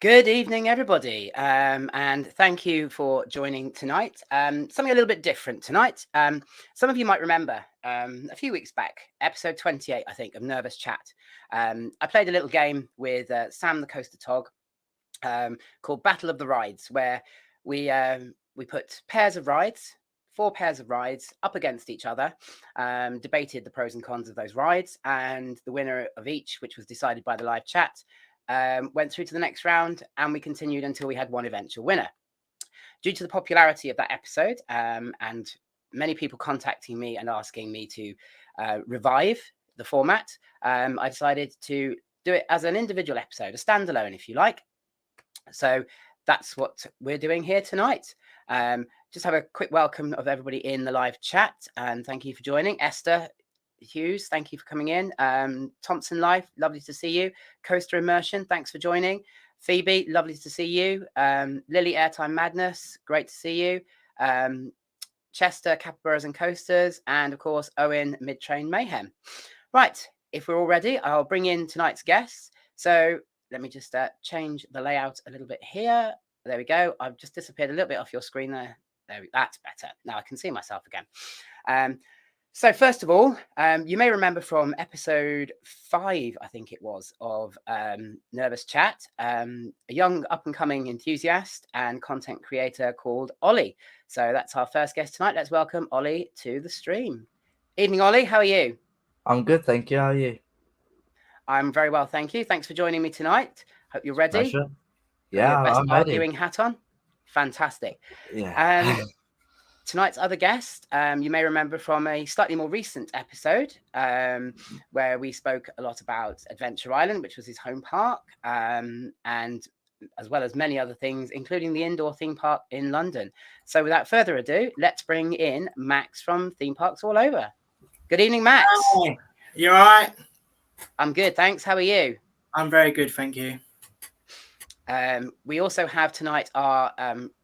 Good evening, everybody, and thank you for joining tonight. Something a little bit different tonight. Some of you might remember a few weeks back, episode 28, I think, of Nervous Chat. I played a little game with Sam the Coaster Tog called Battle of the Rides, where we put pairs of rides, 4 pairs of rides up against each other, debated the pros and cons of those rides, and the winner of each, which was decided by the live chat, went through to the next round, and we continued until we had one eventual winner. Due to the popularity of that episode and many people contacting me and asking me to revive the format, I decided to do it as an individual episode, a standalone, if you like. So that's what we're doing here tonight. Just have a quick welcome of everybody in the live chat, and thank you for joining. Esther Hughes, thank you for coming in. Thompson Life, lovely to see you. Coaster Immersion, thanks for joining. Phoebe, lovely to see you. Lily Airtime Madness, great to see you. Chester, Capybaras and Coasters, and of course, Owen, Mid-Train Mayhem. Right, if we're all ready, I'll bring in tonight's guests. So let me just change the layout a little bit here. There we go. I've just disappeared a little bit off your screen there. That's better. Now I can see myself again. So first of all, you may remember from episode 5, I think it was, of Nervous Chat, a young up-and-coming enthusiast and content creator called Ollie. So that's our first guest tonight. Let's welcome Ollie to the stream. Evening, Ollie. How are you? I'm good, thank you. How are you? I'm very well, thank you. Thanks for joining me tonight. Hope you're ready. Pleasure. Got Yeah, your best I'm ready. arguing hat on. Fantastic. Yeah. And tonight's other guest, you may remember from a slightly more recent episode where we spoke a lot about Adventure Island, which was his home park, and as well as many other things, including the indoor theme park in London. So without further ado, let's bring in Max from Theme Parks All Over. Good evening, Max. Hi. You all right? I'm good, thanks. How are you? I'm very good, thank you. We also have tonight our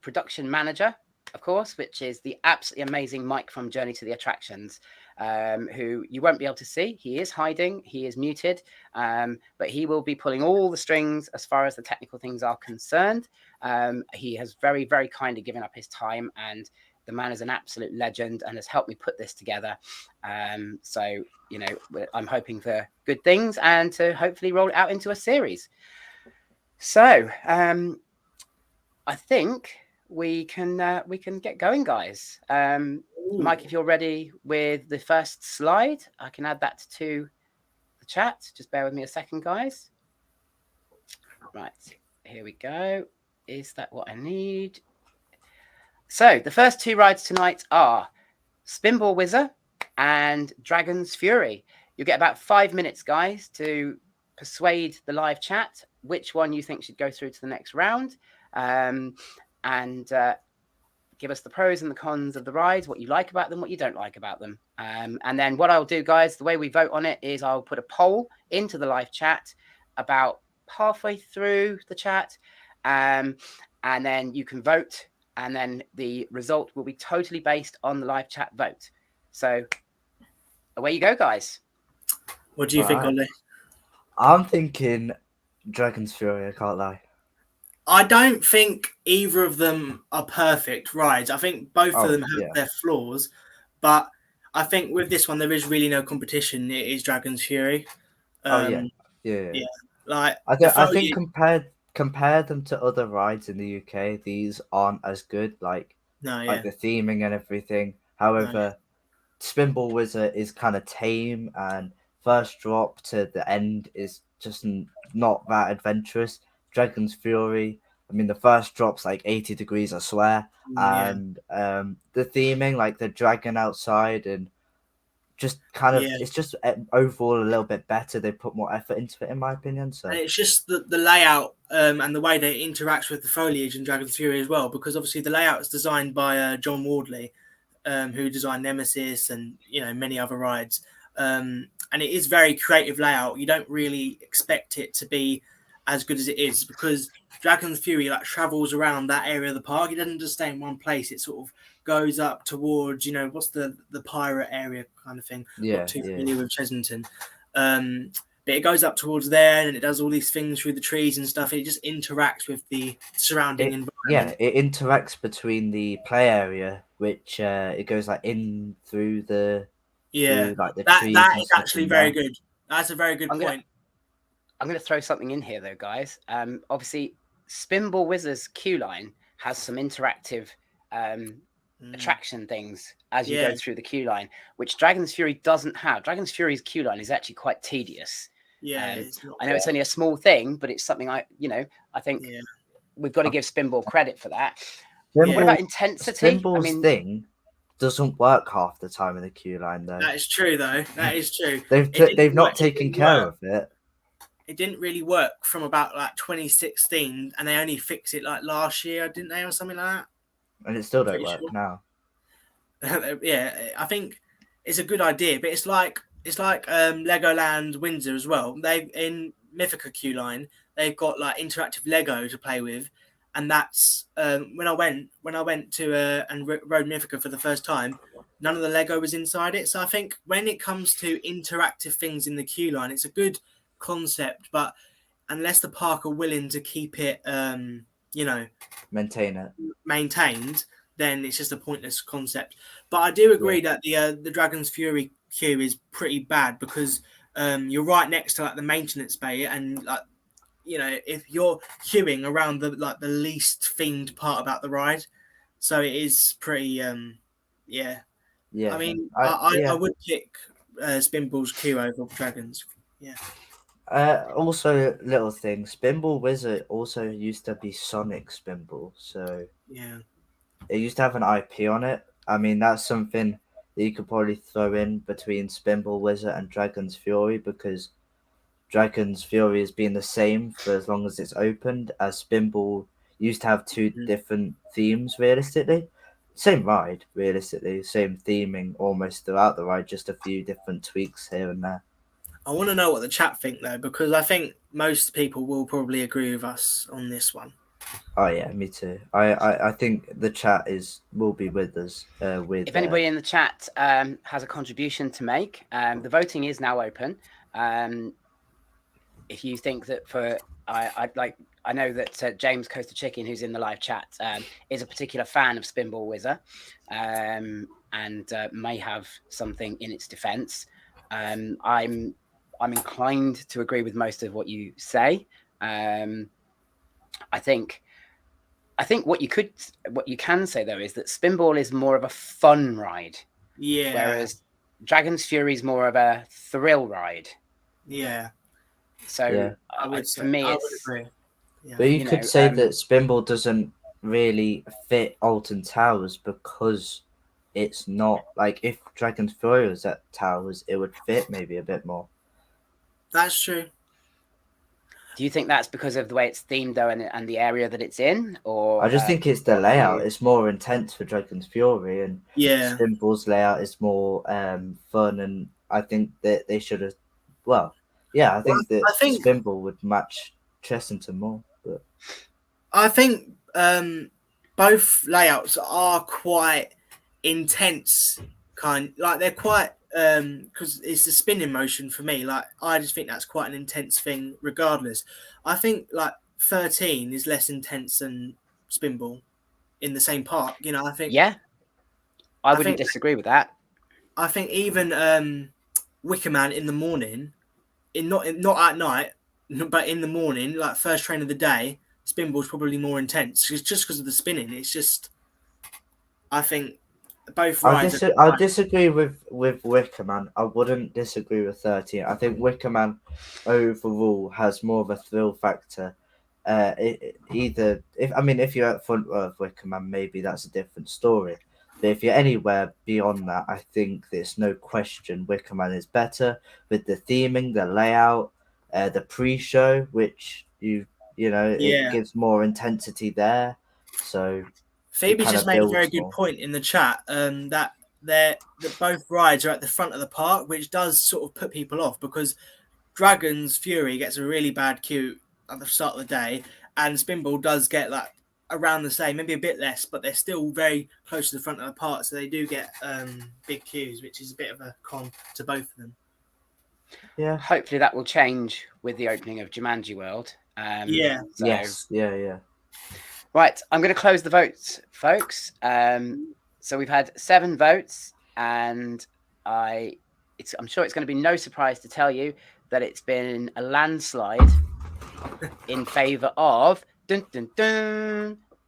production manager, of course, which is the absolutely amazing Mike from Journey to the Attractions, who you won't be able to see. He is hiding, he is muted, but he will be pulling all the strings as far as the technical things are concerned. He has very, very kindly given up his time, and the man is an absolute legend and has helped me put this together. So, you know, I'm hoping for good things and to hopefully roll it out into a series. So, I think we can get going, guys. Mike, if you're ready with the first slide, I can add that to the chat. Just bear with me a second, guys. Right, here we go. Is that what I need? So the first 2 rides tonight are Spinball Whizzer and Dragon's Fury. You'll get about 5 minutes, guys, to persuade the live chat which one you think should go through to the next round, and give us the pros and the cons of the rides, what you like about them, what you don't like about them. And then what I'll do, guys, the way we vote on it is I'll put a poll into the live chat about halfway through the chat, and then you can vote, and then the result will be totally based on the live chat vote. So away you go, guys. What do you think, Ollie? I'm thinking Dragon's Fury, I can't lie. I don't think either of them are perfect rides. I think both of them have their flaws, but I think with this one there is really no competition. It is Dragon's Fury. Yeah. Like I think compare them to other rides in the UK, these aren't as good. Like the theming and everything. However, Spinball Wizard is kind of tame, and first drop to the end is just not that adventurous. Dragon's Fury, I mean, the first drop's like 80 degrees, I swear. And the theming, like the dragon outside, and just kind of, it's just overall a little bit better. They put more effort into it, in my opinion. So and it's just the layout and the way that it interacts with the foliage in Dragon's Fury as well, because obviously the layout is designed by John Wardley, who designed Nemesis and, you know, many other rides. And it is very creative layout. You don't really expect it to be as good as it is, because Dragon's Fury like travels around that area of the park. It doesn't just stay in one place. It sort of goes up towards, you know, what's the pirate area kind of thing. Not too familiar with Chesington. but it goes up towards there and it does all these things through the trees and stuff. It just interacts with the surrounding environment. Yeah, it interacts between the play area, which it goes like in through the through like the trees. That is actually very good. That's a very good point. I'm going to throw something in here, though, guys. Obviously, Spinball Wizard's queue line has some interactive attraction things as you go through the queue line, which Dragon's Fury doesn't have. Dragon's Fury's queue line is actually quite tedious. Yeah, I know it's only a small thing, but it's something I think we've got to give Spinball credit for that. What about intensity? Spinball's thing doesn't work half the time in the queue line, though. That is true, though. That is true. They've not taken care of it. It didn't really work from about like 2016, and they only fixed it like last year, didn't they, or something like that? And it still don't work now. Yeah, I think it's a good idea, but it's like Legoland Windsor as well. They in Mythica queue line, they've got like interactive Lego to play with, and that's when I went to and rode Mythica for the first time. None of the Lego was inside it, so I think when it comes to interactive things in the queue line, it's a good concept, but unless the park are willing to keep it maintained, then it's just a pointless concept. But I do agree that the Dragon's Fury queue is pretty bad because you're right next to like the maintenance bay, and like if you're queuing around the least themed part about the ride, so it is pretty I mean I would pick Spinball's queue over Dragons. Also, little thing, Spinball Wizard also used to be Sonic Spinball, so it used to have an IP on it. I mean, that's something that you could probably throw in between Spinball Wizard and Dragon's Fury, because Dragon's Fury has been the same for as long as it's opened, as Spinball used to have two different themes, realistically. Same ride, realistically, same theming almost throughout the ride, just a few different tweaks here and there. I want to know what the chat think, though, because I think most people will probably agree with us on this one. Oh yeah, me too. I think the chat will be with us. If anybody in the chat has a contribution to make, the voting is now open. If you think that I know that James Coaster Chicken, who's in the live chat, is a particular fan of Spinball Wizard, and may have something in its defence. I'm inclined to agree with most of what you say. I think what you can say, though, is that Spinball is more of a fun ride. Yeah. Whereas Dragon's Fury is more of a thrill ride. Yeah. So I would agree. Yeah. But you could say that Spinball doesn't really fit Alton Towers because it's not like, if Dragon's Fury was at Towers, it would fit maybe a bit more. That's true. Do you think that's because of the way it's themed, though, and the area that it's in? Or I just think it's the layout. It's more intense for Dragon's Fury, and Spinball's layout is more fun. And I think that they should have. Well, yeah, I think Spinball would match Chessington more. But I think both layouts are quite intense. They're quite. Because it's the spinning motion for me. Like, I just think that's quite an intense thing regardless. I think like 13 is less intense than Spinball in the same park. I think. Yeah, I wouldn't disagree with that. I think even Wicker Man in the morning, not at night, but in the morning, like first train of the day, Spinball's probably more intense. It's just because of the spinning. It's just, I think. Both rides. I disagree with Wicker Man. I wouldn't disagree with 13. I think Wicker Man overall has more of a thrill factor. If you're at front row of Wicker Man, maybe that's a different story. But if you're anywhere beyond that, I think there's no question Wicker Man is better with the theming, the layout, the pre-show, which it gives more intensity there. So. Phoebe just made a very good point in the chat that both rides are at the front of the park, which does sort of put people off because Dragon's Fury gets a really bad queue at the start of the day, and Spinball does get like around the same, maybe a bit less, but they're still very close to the front of the park, so they do get big queues, which is a bit of a con to both of them. Yeah. Hopefully that will change with the opening of Jumanji World. Yeah. So, Yes. Yeah. right, I'm going to close the votes, folks. So we've had 7 votes, and I'm sure it's going to be no surprise to tell you that it's been a landslide in favour of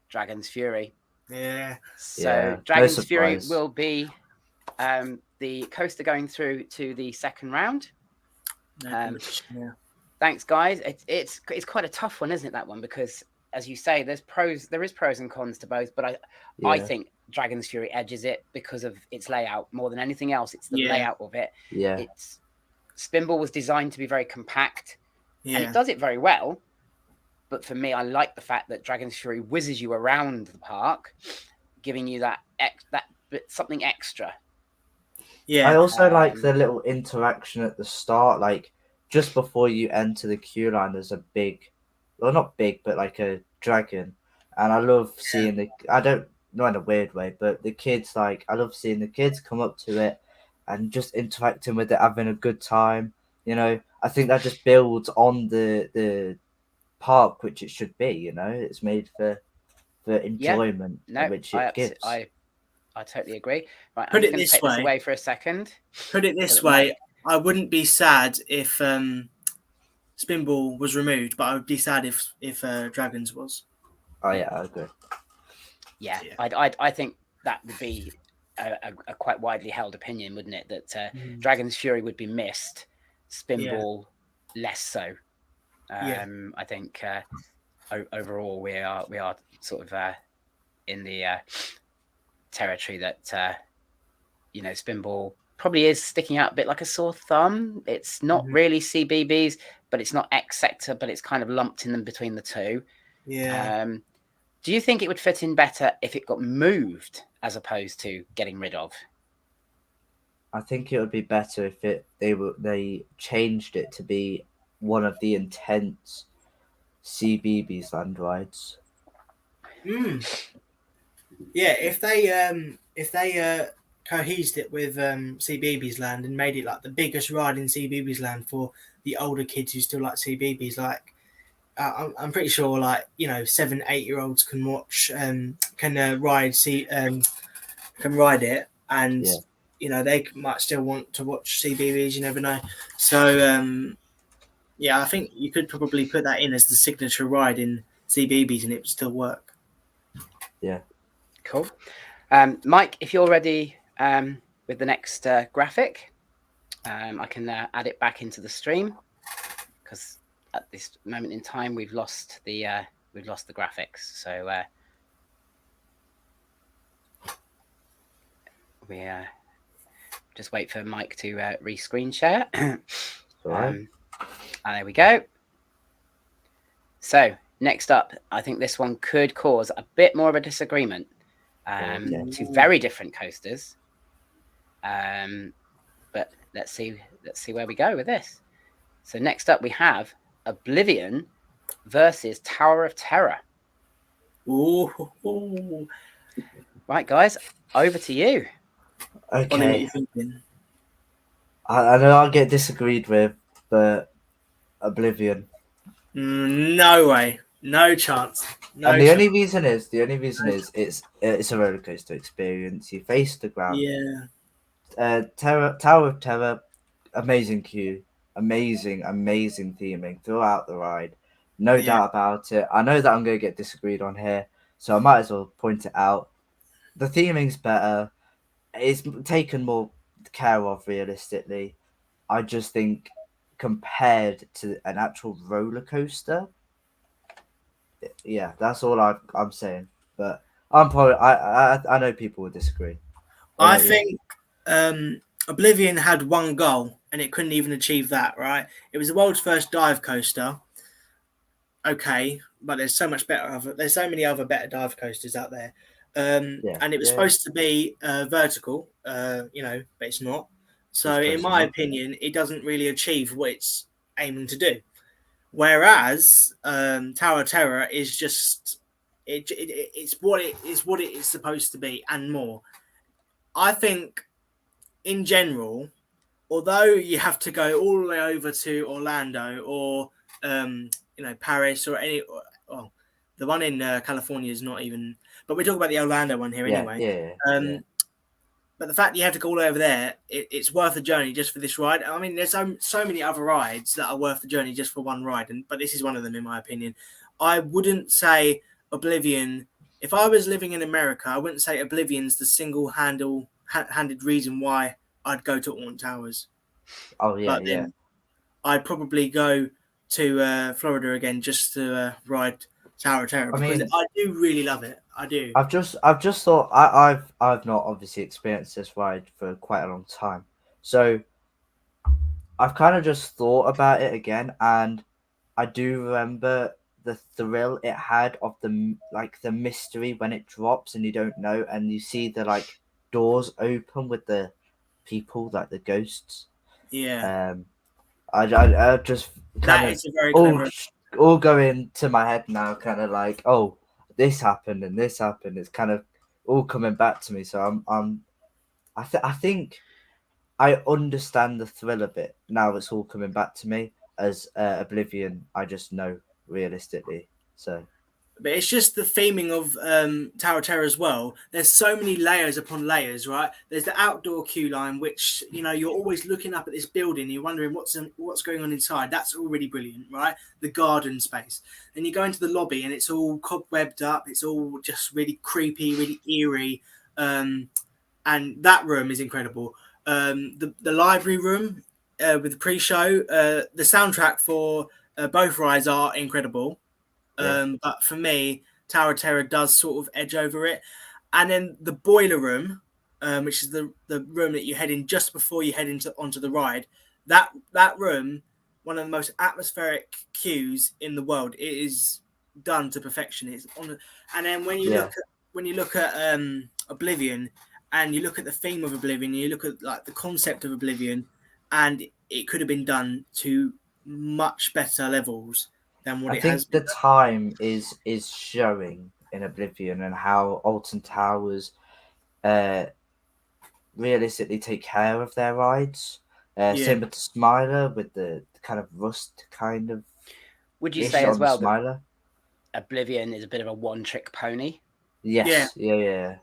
Dragon's Fury. Yeah. So No Dragon's Fury surprise. will be the coaster going through to the second round. No competition. Yeah. Thanks, guys. It's quite a tough one, isn't it? That one, because as you say, there is pros and cons to both, but I think Dragon's Fury edges it because of its layout more than anything else. It's the layout of it. Yeah. Spinball was designed to be very compact, and Yeah. it does it very well. But for me, I like the fact that Dragon's Fury whizzes you around the park, giving you that something extra. Yeah. I also like the little interaction at the start, like just before you enter the queue line. There's a big, well, not big, but like a dragon, and I love seeing the. I don't not in a weird way, but the kids, like, I love seeing the kids come up to it and just interacting with it, having a good time. You know, I think that just builds on the park, which it should be. You know, it's made for enjoyment, which it gives. I totally agree. Right, Put I'm it just going to this take way. this away for a second. Put it this way. I wouldn't be sad if Spinball was removed, but I would be sad if Dragons was. Oh yeah, I agree. Yeah. I think that would be a quite widely held opinion, wouldn't it? That Dragon's Fury would be missed, Spinball less so. I think overall we are sort of in the territory that Spinball probably is sticking out a bit like a sore thumb. It's not really CBBS, but it's not X Sector, but it's kind of lumped in them between the two. Yeah. Do you think it would fit in better if it got moved as opposed to getting rid of? I think it would be better if they changed it to be one of the intense CBBS land rides. Yeah, if they cohesed it with CBeebies Land and made it like the biggest ride in CBeebies Land for the older kids who still like CBeebies, like I'm pretty sure 7, 8-year-olds can watch can ride it, and they might still want to watch CBeebies. You never know. So I think you could probably put that in as the signature ride in CBeebies, and it would still work. Yeah. Cool. Mike, if you're ready with the next graphic, I can add it back into the stream, because at this moment in time we've lost the graphics. So we just wait for Mike to re-screen share. Right. There we go. So next up, I think this one could cause a bit more of a disagreement. Two very different coasters, but let's see where we go with this. So next up we have Oblivion versus Tower of Terror. Ooh. Right, guys, over to you. Okay. I know I'll get disagreed with, but Oblivion. No way. No chance. And the only reason is it's a roller coaster experience. You face the ground. Yeah. Tower of Terror, amazing queue, amazing theming throughout the ride. No doubt about it. I know that I'm going to get disagreed on here, so I might as well point it out. The theming's better. It's taken more care of realistically. I just think compared to an actual roller coaster, yeah, that's all I'm saying. But I'm probably I know people would disagree. I think Oblivion had one goal and it couldn't even achieve that. Right? It was the world's first dive coaster. Okay, but there's so many other better dive coasters out there. And it was supposed to be vertical, but it's not. So in my opinion, it doesn't really achieve what it's aiming to do. Whereas Tower of Terror is just it's what it is supposed to be and more. I think in general, although you have to go all the way over to Orlando or Paris or any, well, the one in California is not even. But we're talking about the Orlando one here anyway. Yeah. But the fact that you have to go all over there, it's worth the journey just for this ride. I mean, there's so many other rides that are worth the journey just for one ride, but this is one of them in my opinion. I wouldn't say Oblivion. If I was living in America, I wouldn't say Oblivion's the single-handed reason why I'd go to Alton Towers. Oh yeah, but then I'd probably go to Florida again just to ride Tower of Terror because I do really love it. I do. I've just thought I've not obviously experienced this ride for quite a long time, so I've kind of just thought about it again, and I do remember the thrill it had of the mystery when it drops and you don't know, and you see the doors open with the people, like the ghosts. Yeah. I just kind of all going to my head now, kind of like, oh, this happened and this happened. It's kind of all coming back to me. So I think I understand the thrill of it now. It's all coming back to me. As Oblivion, I just know realistically. So, but it's just the theming of Tower of Terror as well. There's so many layers upon layers, right? There's the outdoor queue line, which you're always looking up at this building, you're wondering what's going on inside. That's already brilliant, right? The garden space. Then you go into the lobby, and it's all cobwebbed up. It's all just really creepy, really eerie, and that room is incredible. The library room with the pre-show, the soundtrack for both rides are incredible. But for me, Tower of Terror does sort of edge over it. And then the boiler room, which is the room that you head in just before you head onto the ride. That room, one of the most atmospheric queues in the world. It is done to perfection. And then when you look at Oblivion, and you look at the theme of Oblivion, and you look at the concept of Oblivion, and it could have been done to much better levels. I think the time is showing in Oblivion and how Alton Towers realistically take care of their rides. Same with the Smiler, with the kind of rust kind of. Would you say as well that Oblivion is a bit of a one-trick pony? Yes. Yeah.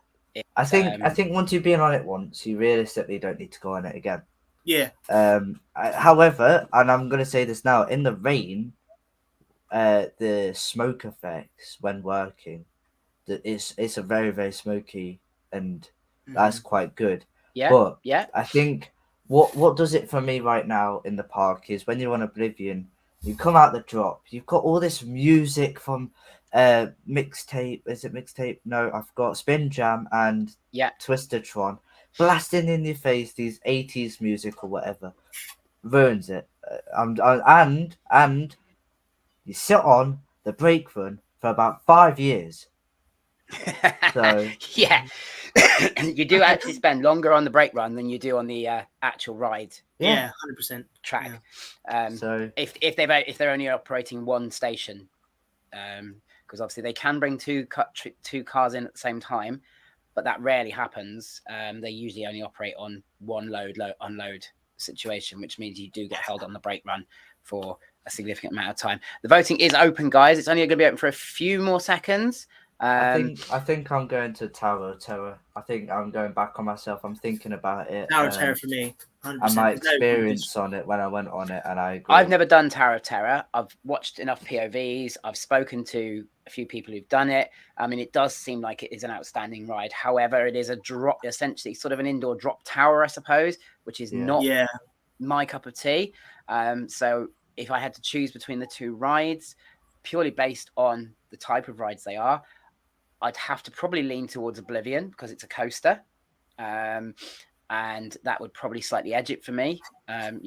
I think once you've been on it once, you realistically don't need to go on it again. Yeah. However, and I'm going to say this now, in the rain, the smoke effects when working, it's a very, very smoky, and that's quite good. Yeah. But I think what does it for me right now in the park is when you're on Oblivion, you come out the drop, you've got all this music from mixtape. Is it mixtape? No, I've got Spin Jam and Twistertron blasting in your face, these 80s music or whatever. Ruins it. And you sit on the brake run for about 5 years. So yeah, you do actually spend longer on the brake run than you do on the actual ride. Yeah, 100% track. So if they're only operating one station, because obviously they can bring two cars in at the same time, but that rarely happens. They usually only operate on one unload situation, which means you do get held on the brake run for a significant amount of time. The voting is open, guys. It's only going to be open for a few more seconds. I think I'm going to Tower of Terror. I think I'm going back on myself. I'm thinking about it. Tower of Terror for me. 100%. And my experience on it when I went on it, and I agree. I've never done Tower of Terror. I've watched enough POVs. I've spoken to a few people who've done it. I mean, it does seem like it is an outstanding ride. However, it is a drop, essentially sort of an indoor drop tower, I suppose, which is not my cup of tea. So if I had to choose between the two rides, purely based on the type of rides they are, I'd have to probably lean towards Oblivion because it's a coaster. And that would probably slightly edge it for me. I'm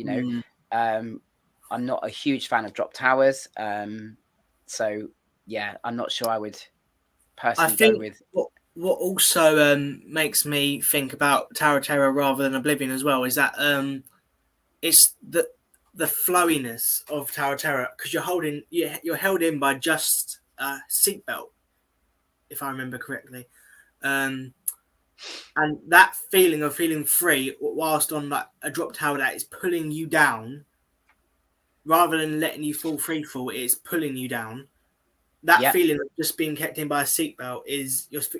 not a huge fan of drop towers. So yeah, I'm not sure I would personally go with. What also makes me think about Tower of Terror rather than Oblivion as well is that it's the flowiness of Tower of Terror, because you're held in by just a seatbelt, if I remember correctly. And that feeling of feeling free whilst on like a drop tower that is pulling you down, rather than letting you fall free fall, it's pulling you down. That feeling of just being kept in by a seatbelt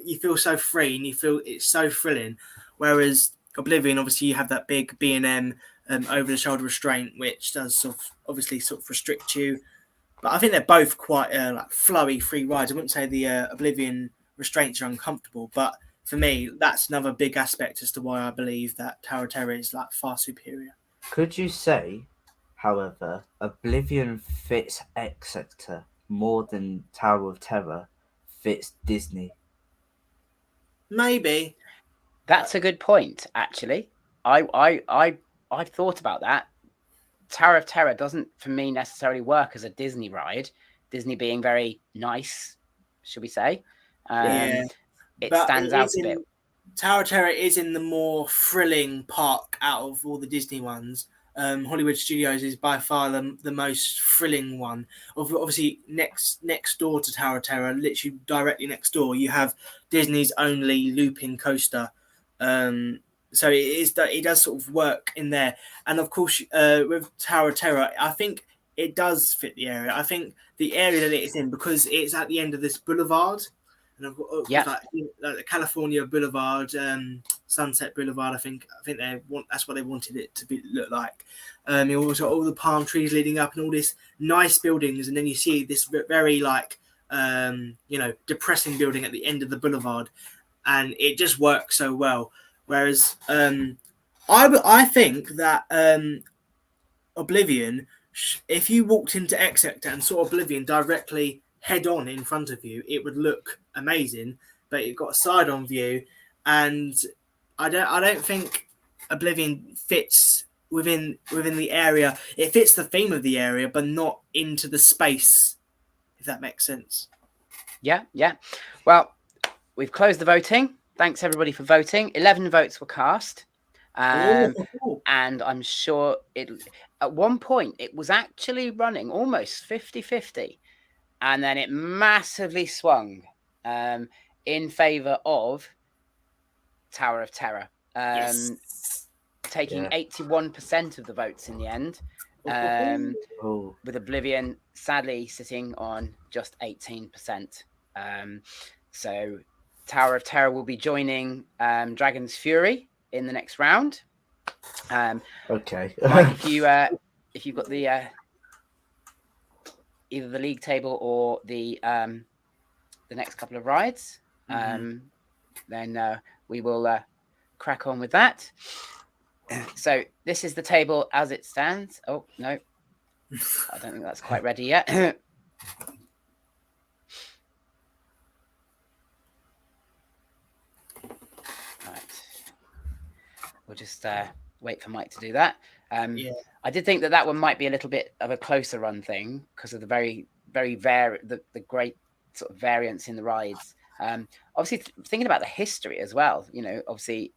you feel so free and you feel it's so thrilling. Whereas Oblivion, obviously, you have that big B&M over the shoulder restraint, which does obviously restrict you. But I think they're both quite like flowy free rides. I wouldn't say the Oblivion restraints are uncomfortable, but for me, that's another big aspect as to why I believe that Tower of Terror is like far superior. Could you say, however, Oblivion fits X Sector more than Tower of Terror fits Disney? Maybe. That's a good point, actually. I've thought about that. Tower of Terror doesn't, for me, necessarily work as a Disney ride. Disney being very nice, should we say? It stands out a bit. Tower of Terror is in the more thrilling park out of all the Disney ones. Hollywood Studios is by far the most thrilling one. Obviously, next door to Tower of Terror, literally directly next door, you have Disney's only looping coaster. So it does sort of work in there. And of course, with Tower of Terror, I think it does fit the area. I think the area that it's in, because it's at the end of this boulevard, and I've got like the California Boulevard, Sunset Boulevard. I think that's what they wanted it to look like. You also got all the palm trees leading up and all this nice buildings, and then you see this very like depressing building at the end of the boulevard, and it just works so well. Whereas I think that Oblivion, if you walked into X Sector and saw Oblivion directly head on in front of you, it would look amazing. But you've got a side on view, and I don't think Oblivion fits within the area. It fits the theme of the area, but not into the space, if that makes sense. Yeah. Well, we've closed the voting. Thanks everybody for voting. 11 votes were cast. And I'm sure at one point it was actually running almost 50-50. And then it massively swung in favour of Tower of Terror, taking 81% of the votes in the end, with Oblivion sadly sitting on just 18%. So Tower of Terror will be joining Dragon's Fury in the next round. Okay. Mike, if you've got the either the league table or the next couple of rides, then we will crack on with that. So this is the table as it stands. Oh no, I don't think that's quite ready yet. Right, we'll just wait for Mike to do that. I did think that one might be a little bit of a closer run thing because of the very the great sort of variance in the rides. Obviously, thinking about the history as well, obviously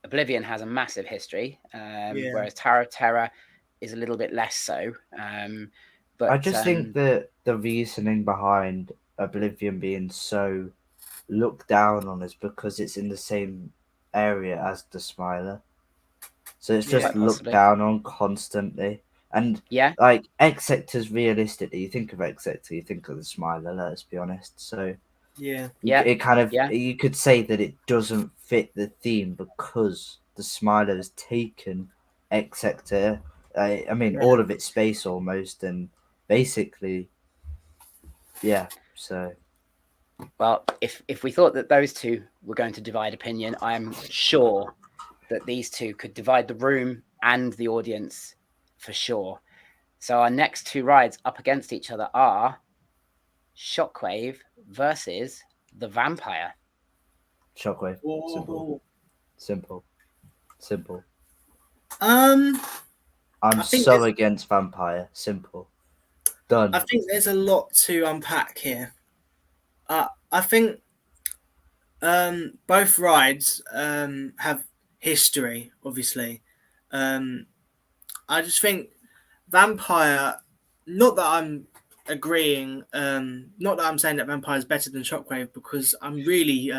Oblivion has a massive history, whereas Tower of Terror is a little bit less so. But I just think that the reasoning behind Oblivion being so looked down on is because it's in the same area as the Smiler. So it's just looked down on constantly. And like X Sector's realistically, you think of X Sector, you think of the Smiler, let's be honest. So it kind of you could say that it doesn't fit the theme because the Smiler has taken X Sector. I mean, all of its space almost, and basically, so. Well, if we thought that those two were going to divide opinion, I am sure that these two could divide the room and the audience for sure. So our next two rides up against each other are Shockwave versus the Vampire. Shockwave. Simple. I'm so against Vampire. Simple. Done. I think there's a lot to unpack here. I think both rides have history, obviously. I just think Vampire, not that I'm agreeing, not that I'm saying that Vampire is better than Shockwave, because I'm really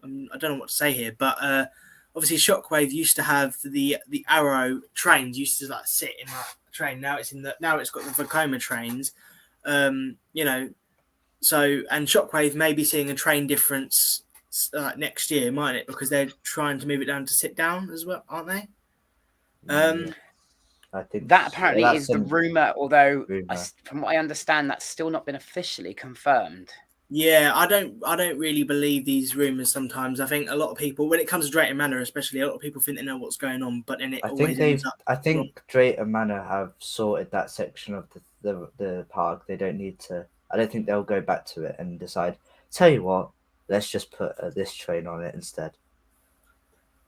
I don't know what to say here, but obviously Shockwave used to have the Arrow trains used to like sit in that train. Now it's got the Vekoma trains. So and Shockwave may be seeing a train difference next year, mightn't it? Because they're trying to move it down to sit down as well, aren't they? I think that apparently is the rumor, although from what I understand, that's still not been officially confirmed. Yeah, I don't really believe these rumors sometimes. I think a lot of people, when it comes to Drayton Manor especially, a lot of people think they know what's going on, but then it always ends up I think Drayton Manor have sorted that section of the park. They don't need to. I don't think they'll go back to it and decide, tell you what, let's just put this train on it instead.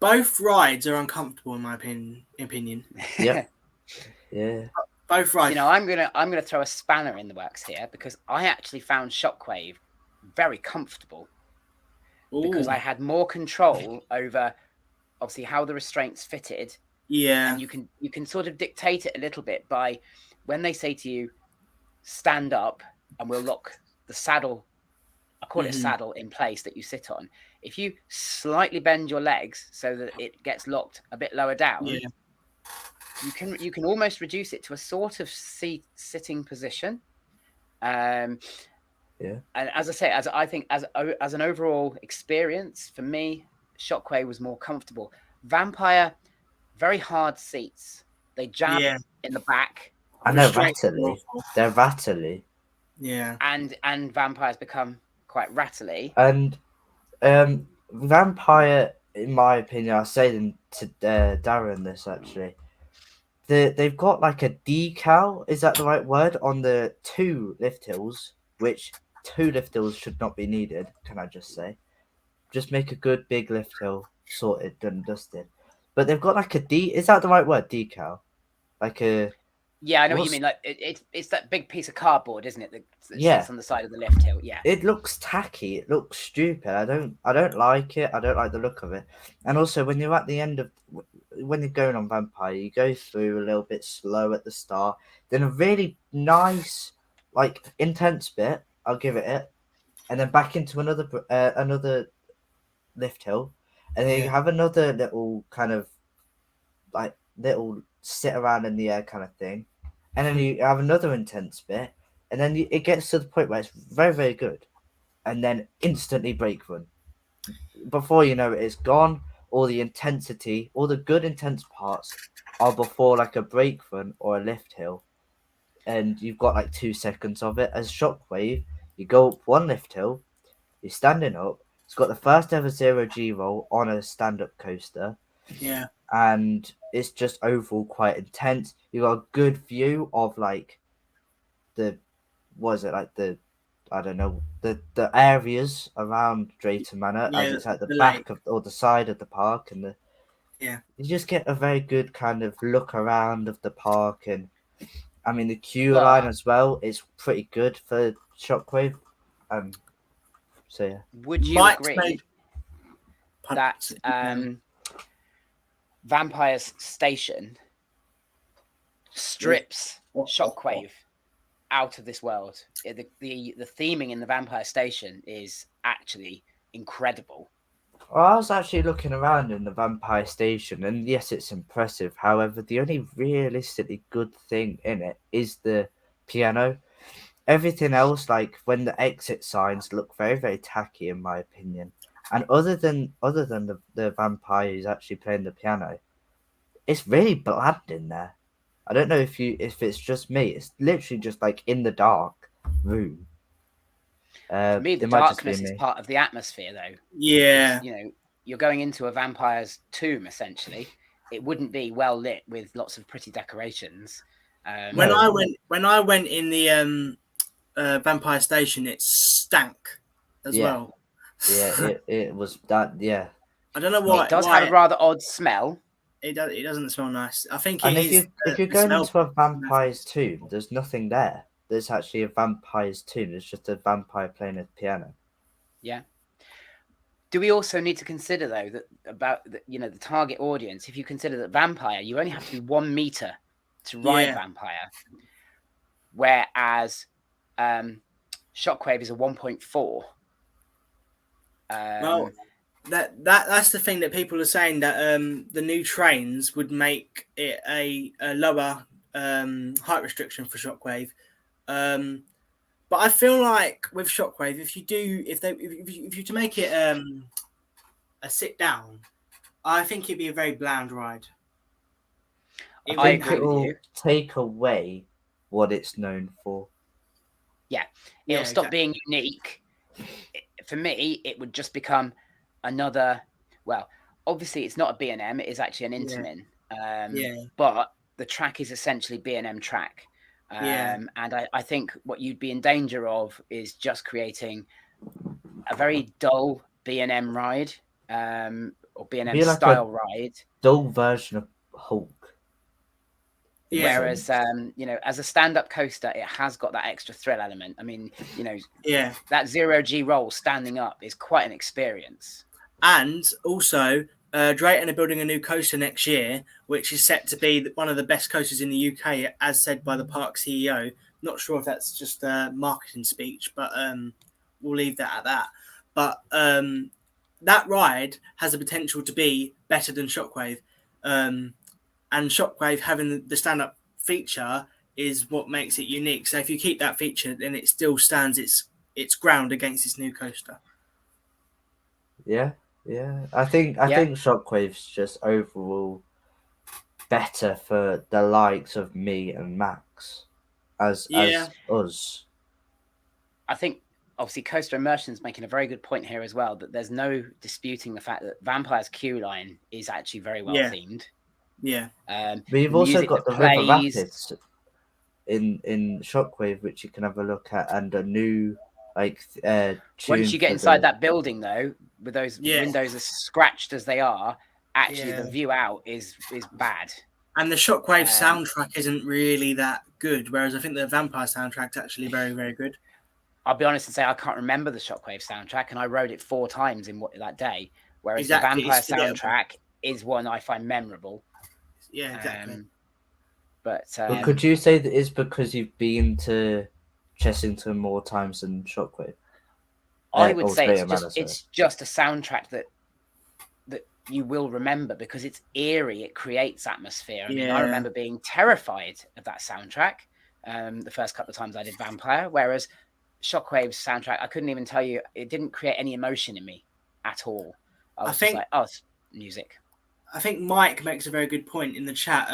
Both rides are uncomfortable in my opinion. Yep. Yeah. Both rides. I'm gonna throw a spanner in the works here, because I actually found Shockwave very comfortable. Ooh. Because I had more control over obviously how the restraints fitted. Yeah. And you can sort of dictate it a little bit by when they say to you, stand up and we'll lock the saddle. I call it a saddle in place that you sit on. If you slightly bend your legs so that it gets locked a bit lower down, you can almost reduce it to a sort of sitting position. And as I say, I think as an overall experience for me, Shockwave was more comfortable. Vampire, very hard seats. They jam in the back. And they're rattly. They're rattly. Yeah. And Vampires become quite rattly. And Vampire, in my opinion, I was saying to Darren this actually. They've got like a decal, is that the right word, on the 2 lift hills, which 2 lift hills should not be needed, can I just say. Just make a good big lift hill, sorted, done and dusted. But they've got like is that the right word, decal? Like a... Yeah, I know what you mean. Like it's that big piece of cardboard, isn't it? That sits on the side of the lift hill. Yeah. It looks tacky. It looks stupid. I don't like it. I don't like the look of it. And also, when you're at the end of, when you're going on Vampire, you go through a little bit slow at the start, then a really nice, like intense bit. I'll give it, and then back into another lift hill, and then you have another little kind of like little sit around in the air kind of thing, and then you have another intense bit, and then it gets to the point where it's very, very good, and then instantly brake run. Before you know it, it's gone. All the intensity, all the good intense parts are before like a brake run or a lift hill, and you've got like 2 seconds of it. As Shockwave, you go up 1 lift hill, you're standing up. It's got the first ever 0G roll on a stand-up coaster. Yeah. And it's just overall quite intense. You got a good view of like the areas around Drayton Manor, as it's at the back of or the side of the park, and you just get a very good kind of look around of the park. And I mean the queue line as well is pretty good for Shockwave. So yeah. Would you agree that Vampire's station strips Shockwave out of this world? The theming in the Vampire station is actually incredible. Well, I was actually looking around in the Vampire station, and yes, it's impressive. However, the only realistically good thing in it is the piano. Everything else, like when the exit signs, look very, very tacky in my opinion. And other than the vampire who's actually playing the piano, it's really bland in there. I don't know if it's just me. It's literally just like in the dark room. For me, the darkness is part of the atmosphere, though. Yeah. You're going into a vampire's tomb essentially. It wouldn't be well lit with lots of pretty decorations. When I went in the Vampire Station, it stank as well. Yeah, it was that. Yeah, I don't know why. It does have a rather odd smell. It doesn't smell nice. I think if you're going into a vampire's tomb, there's nothing there. There's actually a vampire's tomb. It's just a vampire playing a piano. Yeah. Do we also need to consider though that about the target audience? If you consider that Vampire, you only have to be 1 meter to ride Vampire, whereas Shockwave is a 1.4. That's the thing that people are saying, that the new trains would make it a lower height restriction for Shockwave. But I feel like with Shockwave, if you to make it a sit down, I think it'd be a very bland ride. I agree with you. Take away what it's known for. Yeah, it'll stop being unique. For me, it would just become another. Well, obviously, it's not a B&M; it is actually an Intamin. But the track is essentially B&M track. And I think what you'd be in danger of is just creating a very dull B&M ride, or B&M style ride. Dull version of Hulk. Whereas, as a stand-up coaster, it has got that extra thrill element. I mean, that 0G roll standing up is quite an experience. And also, Drayton are building a new coaster next year, which is set to be one of the best coasters in the UK, as said by the park CEO. Not sure if that's just a marketing speech, but we'll leave that at that. But that ride has the potential to be better than Shockwave. And Shockwave having the stand-up feature is what makes it unique. So if you keep that feature, then it still stands its ground against this new coaster. Yeah. I think Shockwave's just overall better for the likes of me and Max as us. I think obviously Coaster Immersion's making a very good point here as well, that there's no disputing the fact that Vampire's queue line is actually very well themed. Yeah. We've also got the River Rapids in Shockwave, which you can have a look at, and a new once you get inside that building, though, with those windows as scratched as they are, actually the view out is bad. And the Shockwave soundtrack isn't really that good, whereas I think the Vampire soundtrack's actually very, very good. I'll be honest and say I can't remember the Shockwave soundtrack, and I rode it 4 times in that day, whereas the Vampire soundtrack is one I find memorable. Yeah, exactly. But could you say that it's because you've been to Chessington more times than Shockwave? I would say it's just a soundtrack that you will remember because it's eerie. It creates atmosphere. I mean, I remember being terrified of that soundtrack the first couple of times I did Vampire, whereas Shockwave's soundtrack, I couldn't even tell you, it didn't create any emotion in me at all. I think just like, it's music. I think Mike makes a very good point in the chat.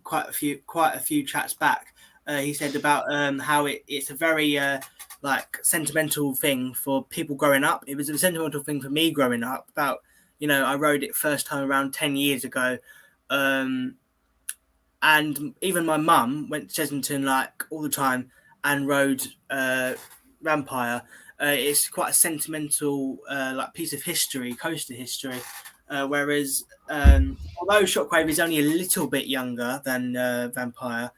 Quite a few chats back, he said about how it's a very sentimental thing for people growing up. It was a sentimental thing for me growing up. About I rode it first time around 10 years ago, and even my mum went to Chessington all the time and rode Vampire. It's quite a sentimental piece of history, coaster history. Whereas although Shockwave is only a little bit younger than Vampire,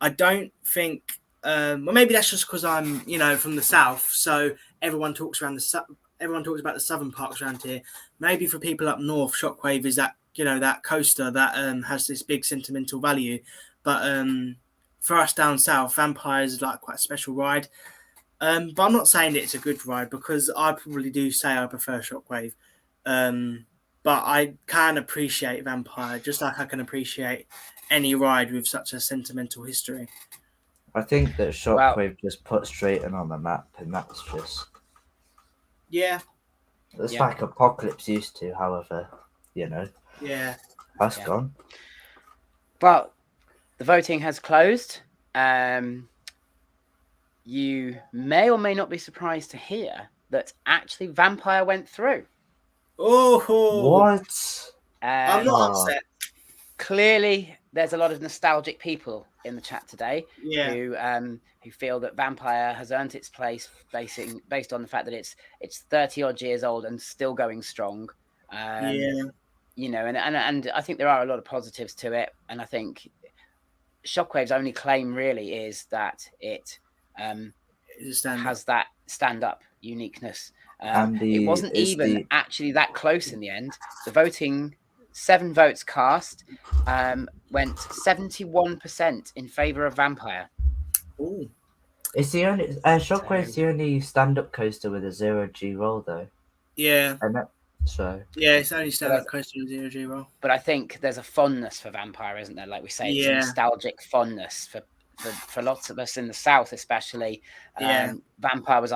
I don't think. Well, maybe that's just because I'm from the south, so everyone talks about the southern parks around here. Maybe for people up north, Shockwave is that that coaster that has this big sentimental value. But for us down south, Vampire is quite a special ride. But I'm not saying that it's a good ride because I probably do say I prefer Shockwave. But I can appreciate Vampire just like I can appreciate any ride with such a sentimental history. I think that Shockwave just puts Drayton on the map, and that's just... Yeah. It's like Apocalypse used to, however, Yeah. That's gone. Well, the voting has closed. You may or may not be surprised to hear that actually Vampire went through. Oh, what? I'm not upset. Clearly, there's a lot of nostalgic people in the chat today who feel that Vampire has earned its place based on the fact that it's 30 odd years old and still going strong. And I think there are a lot of positives to it, and I think Shockwave's only claim really is that it has that stand-up uniqueness. It wasn't even actually that close in the end. The voting, 7 votes cast, went 71% in favour of Vampire. Ooh. It's the only Shockwave's the only stand-up coaster with a 0G roll, though. Yeah. So yeah, it's only stand-up coaster in Zero G roll. But I think there's a fondness for Vampire, isn't there? Like we say, it's a nostalgic fondness for lots of us in the South, especially. Vampire was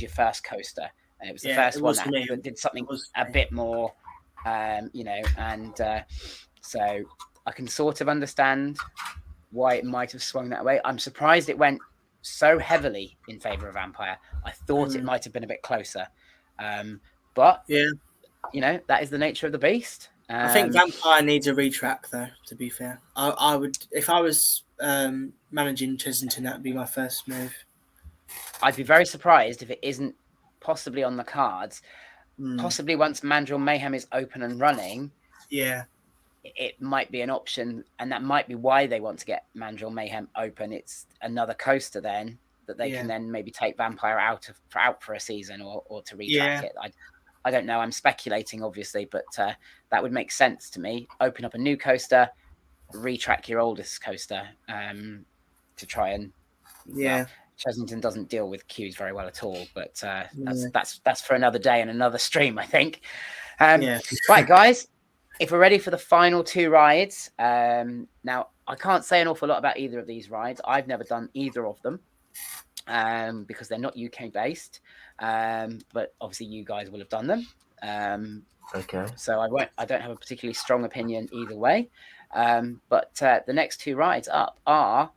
your first coaster, and it was the first one that did something a bit more, you know. And so I can sort of understand why it might have swung that way. I'm surprised it went so heavily in favor of Vampire. I thought it might have been a bit closer, but you know, that is the nature of the beast. I think Vampire needs a retrack, though. To be fair, I would, if I was managing Chesington, that would be my first move. I'd be very surprised if it isn't possibly on the cards. Possibly once Mandrill Mayhem is open and running, it might be an option, and that might be why they want to get Mandrill Mayhem open. It's another coaster then that they can then maybe take Vampire out for a season or to retrack it. I don't know. I'm speculating, obviously, but that would make sense to me. Open up a new coaster, retrack your oldest coaster to try and well, Chesington doesn't deal with queues very well at all, but that's for another day and another stream, I think. Right, guys, if we're ready for the final two rides, now I can't say an awful lot about either of these rides. I've never done either of them because they're not UK based, but obviously you guys will have done them. Okay. So I don't have a particularly strong opinion either way. But the next two rides up are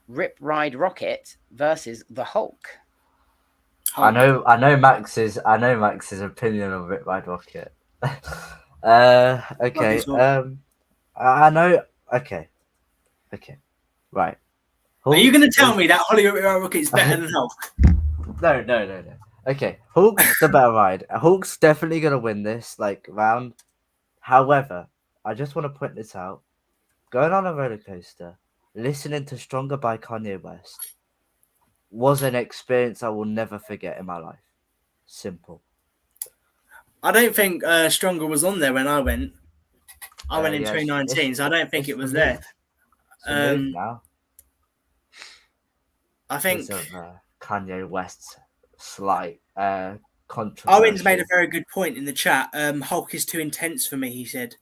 Rip Ride Rocket versus the Hulk. I know Max's opinion on Rip Ride Rocket. Okay. I know. Okay. Right. Hulk, are you going to tell me that Hollywood Rip Ride Rocket is better than Hulk? No. Okay, Hulk's the better ride. Hulk's definitely going to win this round. However, I just want to point this out. Going on a roller coaster, listening to Stronger by Kanye West was an experience I will never forget in my life. Simple. I don't think Stronger was on there when I went. I went in 2019, so I don't think it was there. Now. I think Kanye West's slight controversy. Owen's made a very good point in the chat. Hulk is too intense for me, he said.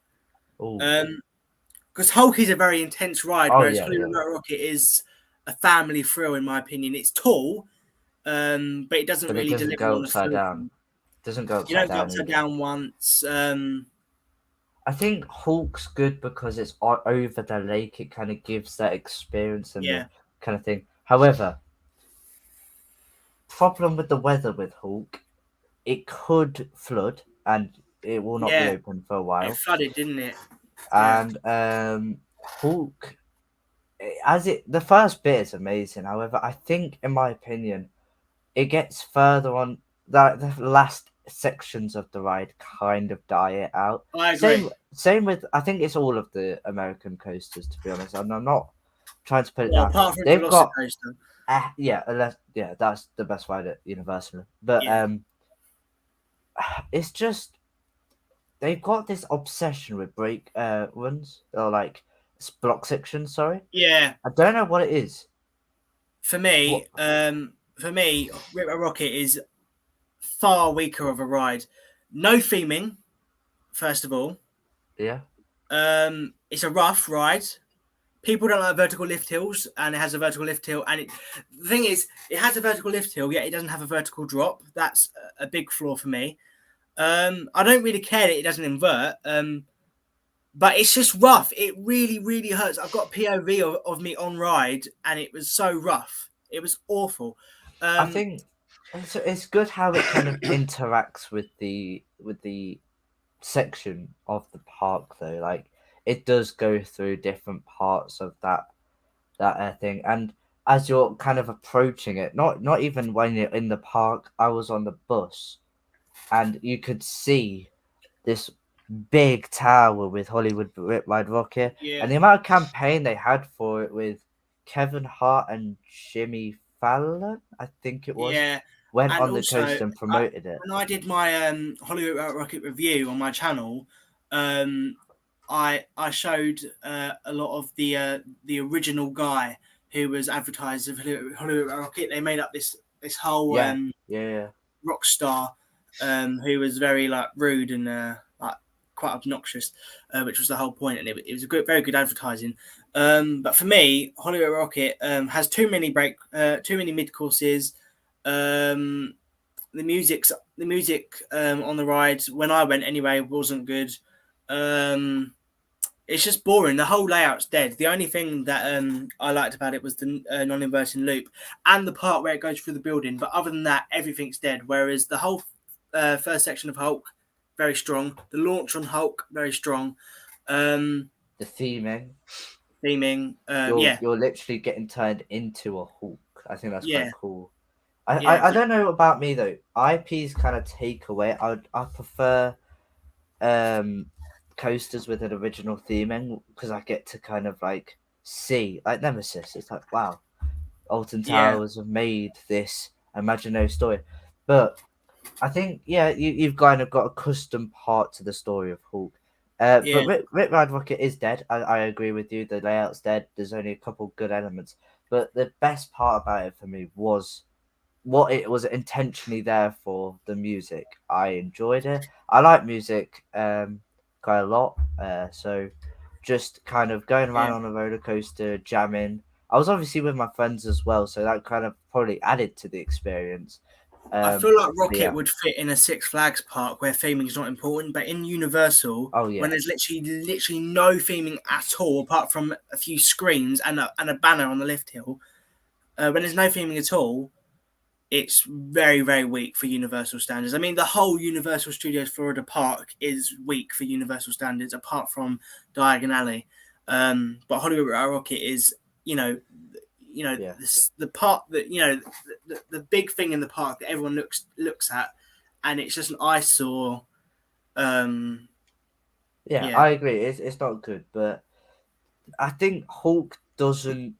Because Hulk is a very intense ride, whereas Hollywood Rocket is a family thrill, in my opinion. It's tall, but it doesn't really deliver go on upside down. It doesn't go upside down. You don't go upside down once. I think Hulk's good because it's over the lake. It kind of gives that experience and the kind of thing. However, problem with the weather with Hulk, it could flood and it will not be open for a while. It flooded, didn't it? And Hulk, the first bit is amazing. However, I think, in my opinion, it gets further on. The last sections of the ride kind of die it out. I agree. Same with, I think it's all of the American coasters, to be honest. And I'm not trying to put it down. Apart from they've got coaster. That's the best ride at Universal. But it's just they've got this obsession with break runs or block sections. Sorry. Yeah. I don't know what it is. For me, Rip Ride Rocket is far weaker of a ride. No theming, first of all. Yeah. It's a rough ride. People don't like vertical lift hills, and it has a vertical lift hill. And the thing is, it has a vertical lift hill, yet it doesn't have a vertical drop. That's a big flaw for me. I don't really care that it doesn't invert, but it's just rough. It really, really hurts. I've got POV of me on ride, and it was so rough. It was awful. I think it's good how it kind of interacts with the section of the park, though. It does go through different parts of that thing, and as you're kind of approaching it, not even when you're in the park. I was on the bus, and you could see this big tower with Hollywood Rip Ride Rocket, and the amount of campaign they had for it with Kevin Hart and Jimmy Fallon, I think it was, went on the coaster and promoted it. When I did my Hollywood Rocket review on my channel, I showed a lot of the original guy who was advertised of Hollywood Rocket. They made up this whole rock star who was very like rude and like quite obnoxious, which was the whole point, and it was a very good advertising. But for me, Hollywood Rocket has too many mid courses. The music on the ride when I went anyway wasn't good. It's just boring. The whole layout's dead. The only thing that I liked about it was the non-inverting loop and the part where it goes through the building. But other than that, everything's dead. Whereas the whole first section of Hulk, very strong. The launch on Hulk, very strong. The theming, you're literally getting turned into a Hulk. I think that's quite cool. I don't know about me though. IPs kind of take away. I prefer coasters with an original theming because I get to kind of like see like Nemesis. It's like, wow, Alton Towers have made this imaginary story. But I think you've kind of got a custom part to the story of Hulk. But Rip Ride Rocket is dead. I agree with you. The layout's dead. There's only a couple good elements. But the best part about it for me was what it was intentionally there for, the music. I enjoyed it. I like music quite a lot. So just kind of going around on a roller coaster, jamming. I was obviously with my friends as well, so that kind of probably added to the experience. I feel like Rocket would fit in a Six Flags park where theming is not important, but in Universal, when there's literally no theming at all, apart from a few screens and a banner on the lift hill, when there's no theming at all, it's very, very weak for Universal standards. I mean, the whole Universal Studios Florida park is weak for Universal standards, apart from Diagon Alley. But Hollywood Rocket is, the part that the big thing in the park that everyone looks at, and it's just an eyesore. I agree. It's not good, but I think Hulk doesn't.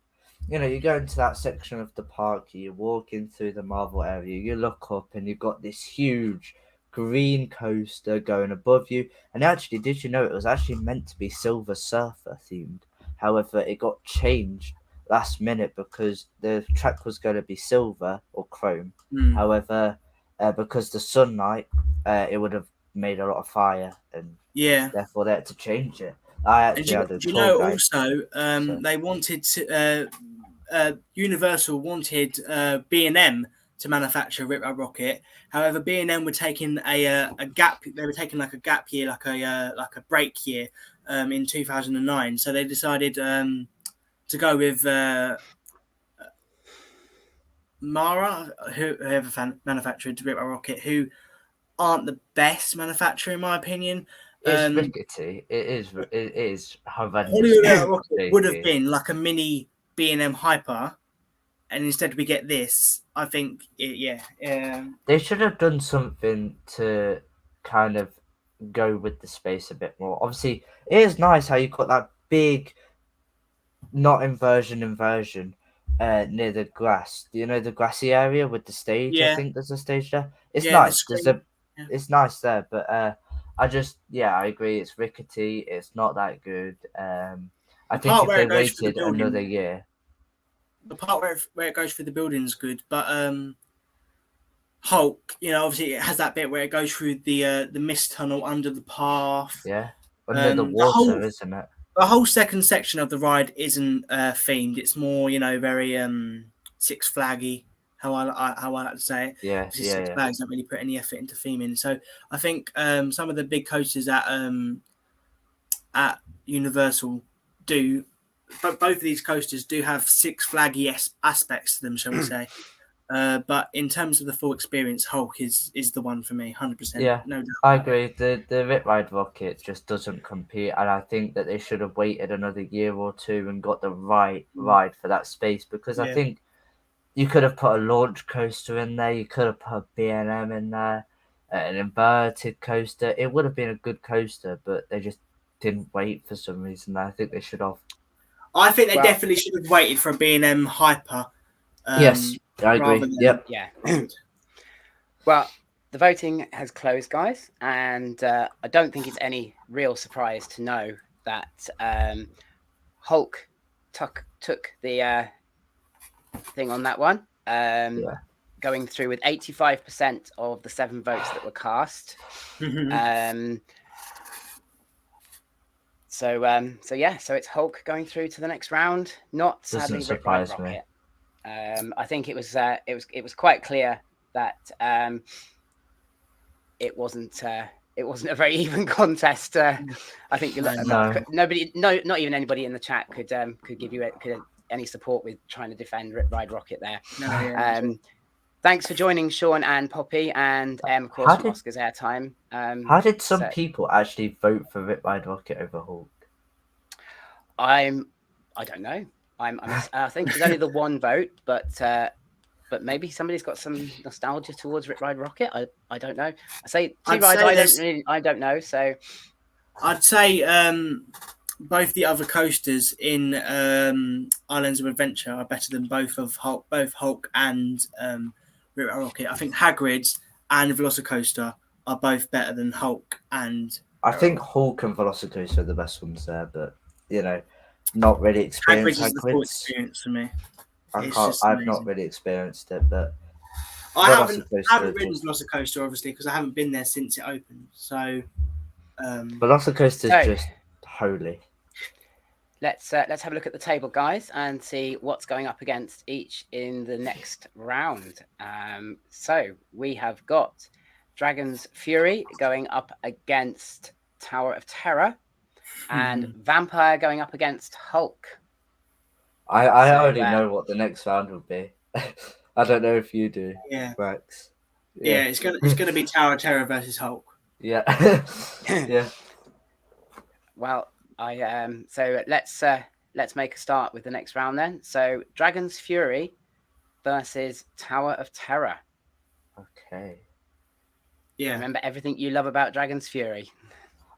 You go into that section of the park, you're walking through the Marvel area, you look up and you've got this huge green coaster going above you. And actually, did you know it was actually meant to be Silver Surfer themed? However, it got changed last minute because the track was going to be silver or chrome. However, because the sunlight, it would have made a lot of fire, and therefore they had to change it. I actually had a tour guide. Also, they wanted to. Universal wanted B&M to manufacture Rip Ride Rocket. However, B&M were taking a gap. They were taking like a gap year, like a break year, in 2009. So they decided to go with Mara, whoever manufactured Rip Ride Rocket, who aren't the best manufacturer in my opinion. It's rickety. It is horrendous. Hollywood Rocket would have been like a mini B&M Hyper, and instead we get this. I think they should have done something to kind of go with the space a bit more. Obviously, it is nice how you've got that big, not inversion near the grass. Do you know the grassy area with the stage? I think there's a stage there. It's nice. It's nice there, but I agree. It's rickety. It's not that good. I think if they waited another year. The part where it goes through the building is good, but Hulk, obviously it has that bit where it goes through the mist tunnel under the path. Yeah, under the water, isn't it? The whole second section of the ride isn't themed. It's more, very Six Flaggy, how I like to say it. Yeah, Six Flags don't really put any effort into theming. So I think some of the big coasters at Universal do, but both of these coasters do have Six Flaggy aspects to them, shall we say? But in terms of the full experience, Hulk is the one for me, 100%. Yeah, no doubt. I agree. The Rip Ride Rocket just doesn't compete, and I think that they should have waited another year or two and got the right ride for that space, because I think you could have put a launch coaster in there, you could have put B&M in there, an inverted coaster. It would have been a good coaster, but they just didn't wait for some reason. I think they should have. I think they definitely should have waited for a B&M Hyper. Yes, I agree. Yep. Yeah. Well, the voting has closed, guys, and I don't think it's any real surprise to know that Hulk took the thing on that one. going through with 85% of the 7 votes that were cast. So it's Hulk going through to the next round. Not sadly Rip Ride Rocket. I think it was quite clear that it wasn't a very even contest. I think nobody, not even anybody in the chat could give you any support with trying to defend Rip Ride Rocket there. Thanks for joining, Sean and Poppy, and of course from Oscar's Airtime. How did some people actually vote for Rip Ride Rocket over Hulk? I don't know. I think there's only the one vote, but maybe somebody's got some nostalgia towards Rip Ride Rocket. I don't know. I don't know. So I'd say both the other coasters in Islands of Adventure are better than both Hulk and Rip Ride Rocket. I think Hagrid's and Velocicoaster are both better than Hulk and. I think Hulk and Velocicoaster are the best ones there, but not really experienced. Hagrid's is the full experience for me. I've not really experienced it, but I haven't ridden Velocicoaster obviously because I haven't been there since it opened. So, Velocicoaster is just holy. Let's have a look at the table, guys, and see what's going up against each in the next round. So we have got Dragon's Fury going up against Tower of Terror, and Vampire going up against Hulk. I already know what the next round will be. I don't know if you do. Yeah, Rex. Yeah, it's gonna be Tower of Terror versus Hulk. Yeah, yeah. Well, so let's make a start with the next round then. So Dragon's Fury versus Tower of Terror. Okay. Yeah. Remember everything you love about Dragon's Fury.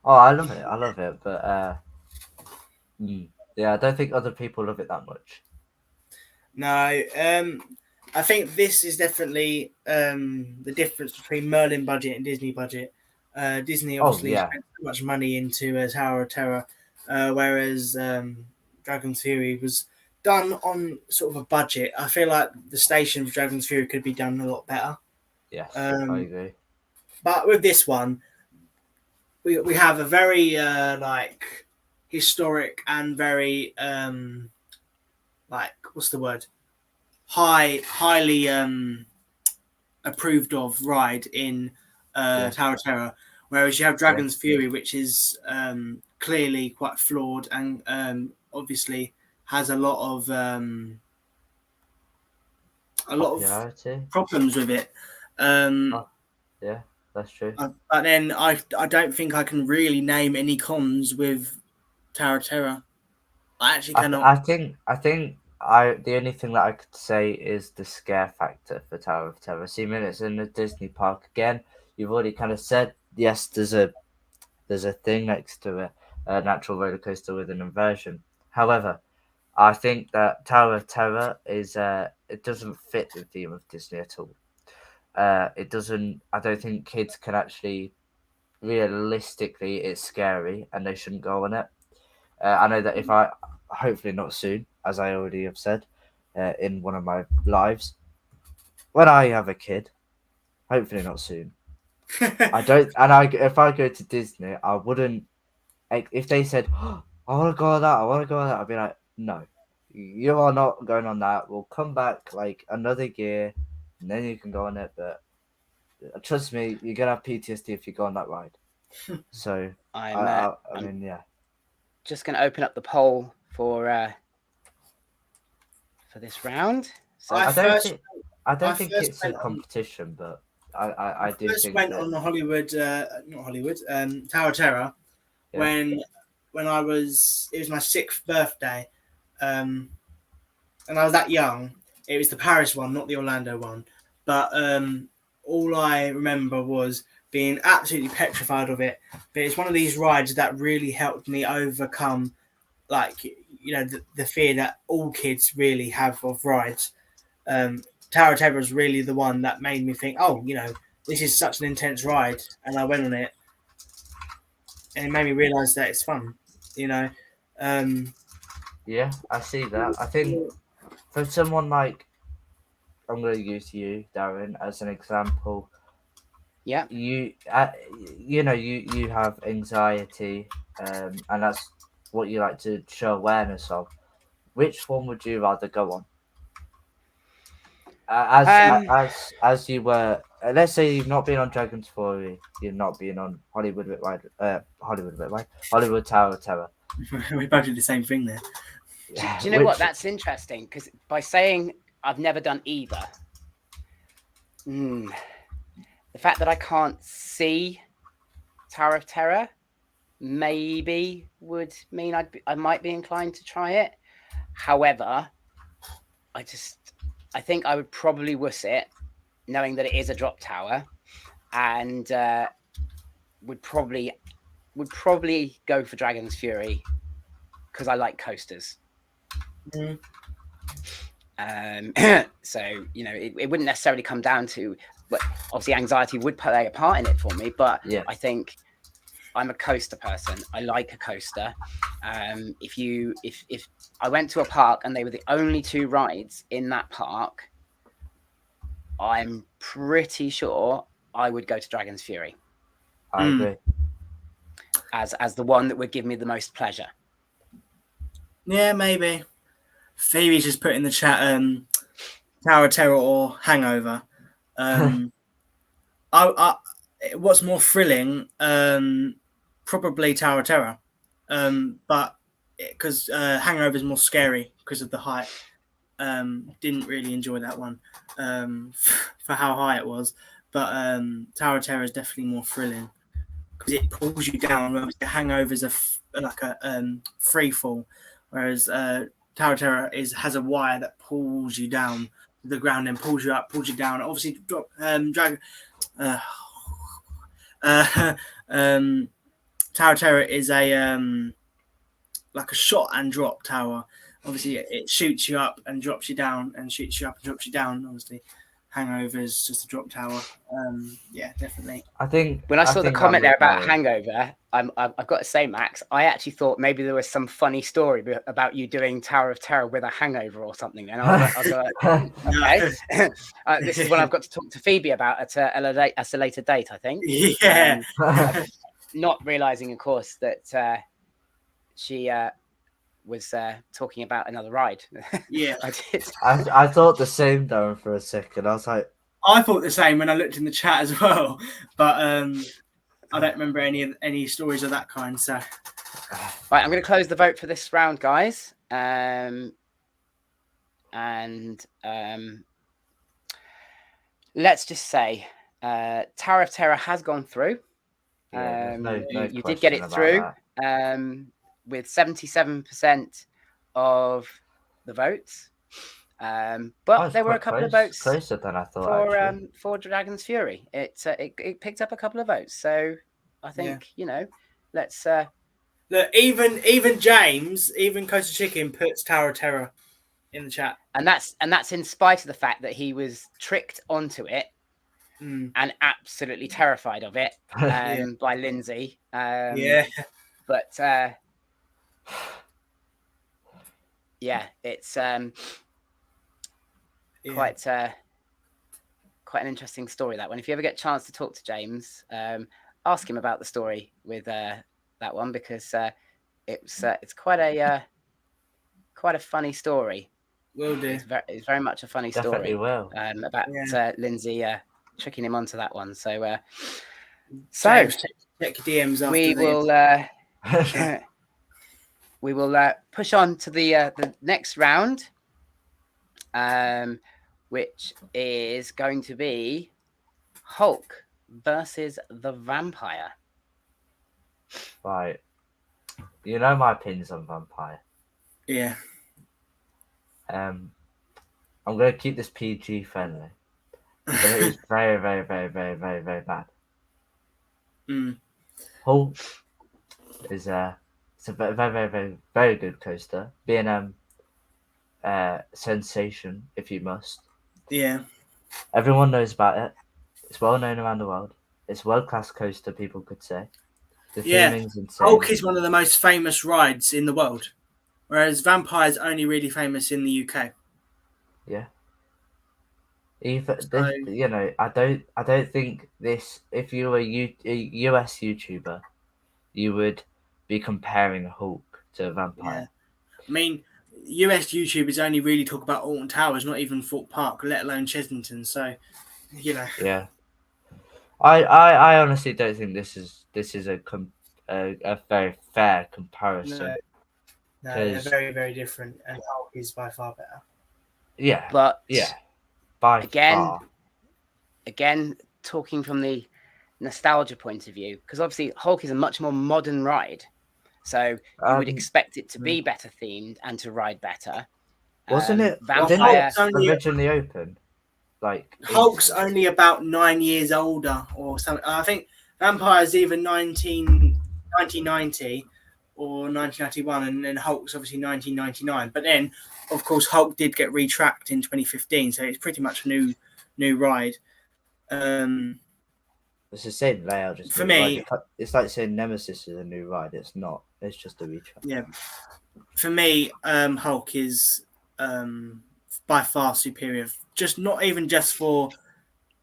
Oh, I love it, but yeah, I don't think other people love it that much. No, I think this is definitely the difference between Merlin budget and Disney budget. Disney obviously spent so much money into Tower of Terror, whereas Dragon's Fury was done on sort of a budget. I feel like the station for Dragon's Fury could be done a lot better. Yes, I agree. But with this one, we have a very historic and very what's the word? Highly approved of ride in Tower of Terror, whereas you have Dragon's Fury, which is clearly quite flawed and obviously has a lot of problems with it. Yeah, that's true. But then I don't think I can really name any cons with Tower of Terror. I actually cannot. I think the only thing that I could say is the scare factor for Tower of Terror. Assuming it's in the Disney park again, you've already kind of said yes. There's a thing next to it, a natural roller coaster with an inversion. However, I think that Tower of Terror is it doesn't fit the theme of Disney at all. It doesn't. I don't think kids can actually realistically. It's scary, and they shouldn't go on it. I know that if I, hopefully not soon, as I already have said in one of my lives, when I have a kid, hopefully not soon. If I go to Disney, I wouldn't. If they said, oh, I want to go on that, I'd be like, no, you are not going on that. We'll come back like another year, and then you can go on it. But trust me, you're gonna have PTSD if you go on that ride. So I mean, yeah. Just going to open up the poll for this round. So I don't think it's a competition, but I do think went on the Tower of Terror when it was my 6th birthday, and I was that young. It was the Paris one, not the Orlando one, but all I remember was being absolutely petrified of it. But it's one of these rides that really helped me overcome, the fear that all kids really have of rides. Tower of Terror was really the one that made me think, this is such an intense ride, and I went on it, and it made me realise that it's fun. Yeah, I see that. I think for someone like I'm going to use you, Darren, as an example. Yeah. You have anxiety, and that's what you like to show awareness of. Which one would you rather go on? As you were, let's say you've not been on Dragon's Fury, you've not been on Hollywood Tower of Terror. We both did the same thing there. Do you know what? That's interesting, because by saying I've never done either, the fact that I can't see Tower of Terror maybe would mean I might be inclined to try it. However, I think I would probably wuss it, knowing that it is a drop tower, and would probably go for Dragon's Fury because I like coasters. So it wouldn't necessarily come down to, but obviously anxiety would play a part in it for me. But yeah. I think I'm a coaster person. I like a coaster. If I went to a park and they were the only 2 rides in that park, I'm pretty sure I would go to Dragon's Fury. I agree. As the one that would give me the most pleasure. Yeah, maybe. Phoebe's just put in the chat Tower of Terror or Hangover. What's more thrilling? Probably Tower of Terror. But because Hangover is more scary because of the height. Didn't really enjoy that one for how high it was. But Tower of Terror is definitely more thrilling because it pulls you down. Whereas the Hangover is like a free fall, whereas Tower of Terror has a wire that pulls you down to the ground and pulls you up, pulls you down. Obviously, Tower of Terror is a like a shot and drop tower. Obviously, it shoots you up and drops you down, and shoots you up and drops you down. Obviously, Hangover is just a drop tower. Yeah, definitely. I think when I saw the comment there about Hangover, I've got to say, Max, I actually thought maybe there was some funny story about you doing Tower of Terror with a hangover or something. And I was like okay, this is what I've got to talk to Phoebe about at a later date, I think. Yeah. Not realizing, of course, that she was talking about another ride. Yeah, I did. I thought the same, Darren, for a second. I was like, I thought the same when I looked in the chat as well, but I don't remember any stories of that kind. So, right, I'm going to close the vote for this round, guys. Let's just say Tower of Terror has gone through. You did get it through with 77% of the votes. But there were a couple of votes closer than I thought for Dragon's Fury. It picked up a couple of votes. So I think let's look, even James, even Coastal Chicken puts Tower of Terror in the chat. And that's in spite of the fact that he was tricked onto it and absolutely terrified of it by Lindsay. But it's quite an interesting story, that one. If you ever get a chance to talk to James, ask him about the story with that one, because it's quite a funny story. Will do. It's very much a funny story. Will. About Lindsay tricking him onto that one. So James, check DMs after we will push on to the next round, which is going to be Hulk versus the Vampire. Right. You know my opinions on Vampire. Yeah. I'm going to keep this PG friendly. But it is very, very, very, very, very, very bad. Hulk is it's a very, very, very, very good coaster. Being sensation, if you must. Yeah. Everyone knows about it. It's well known around the world. It's a world-class coaster, people could say. The theming's insane. Hulk is one of the most famous rides in the world, whereas Vampire is only really famous in the UK. Yeah. Even this, I don't think this. If you were a US YouTuber, you would be comparing Hulk to a vampire. Yeah. I mean, US YouTubers only really talk about Alton Towers, not even Thorpe Park, let alone Chesington. So, Yeah. I honestly don't think this is a very fair comparison. No, they're very, very different, and Hulk is by far better. Yeah, but by far. Again, talking from the nostalgia point of view, because obviously Hulk is a much more modern ride, so you would expect it to be better themed and to ride better. Wasn't it? Vampire originally open? Like Hulk's only about 9 years older or something. I think Vampire's either 1990 or 1991, and then Hulk's obviously 1999. But then, of course, Hulk did get retracked in 2015, so it's pretty much a new ride. It's the same layout. Just for me, it's like saying Nemesis is a new ride. It's not. It's just a retrack. Yeah, for me, Hulk is by far superior. Just not even just for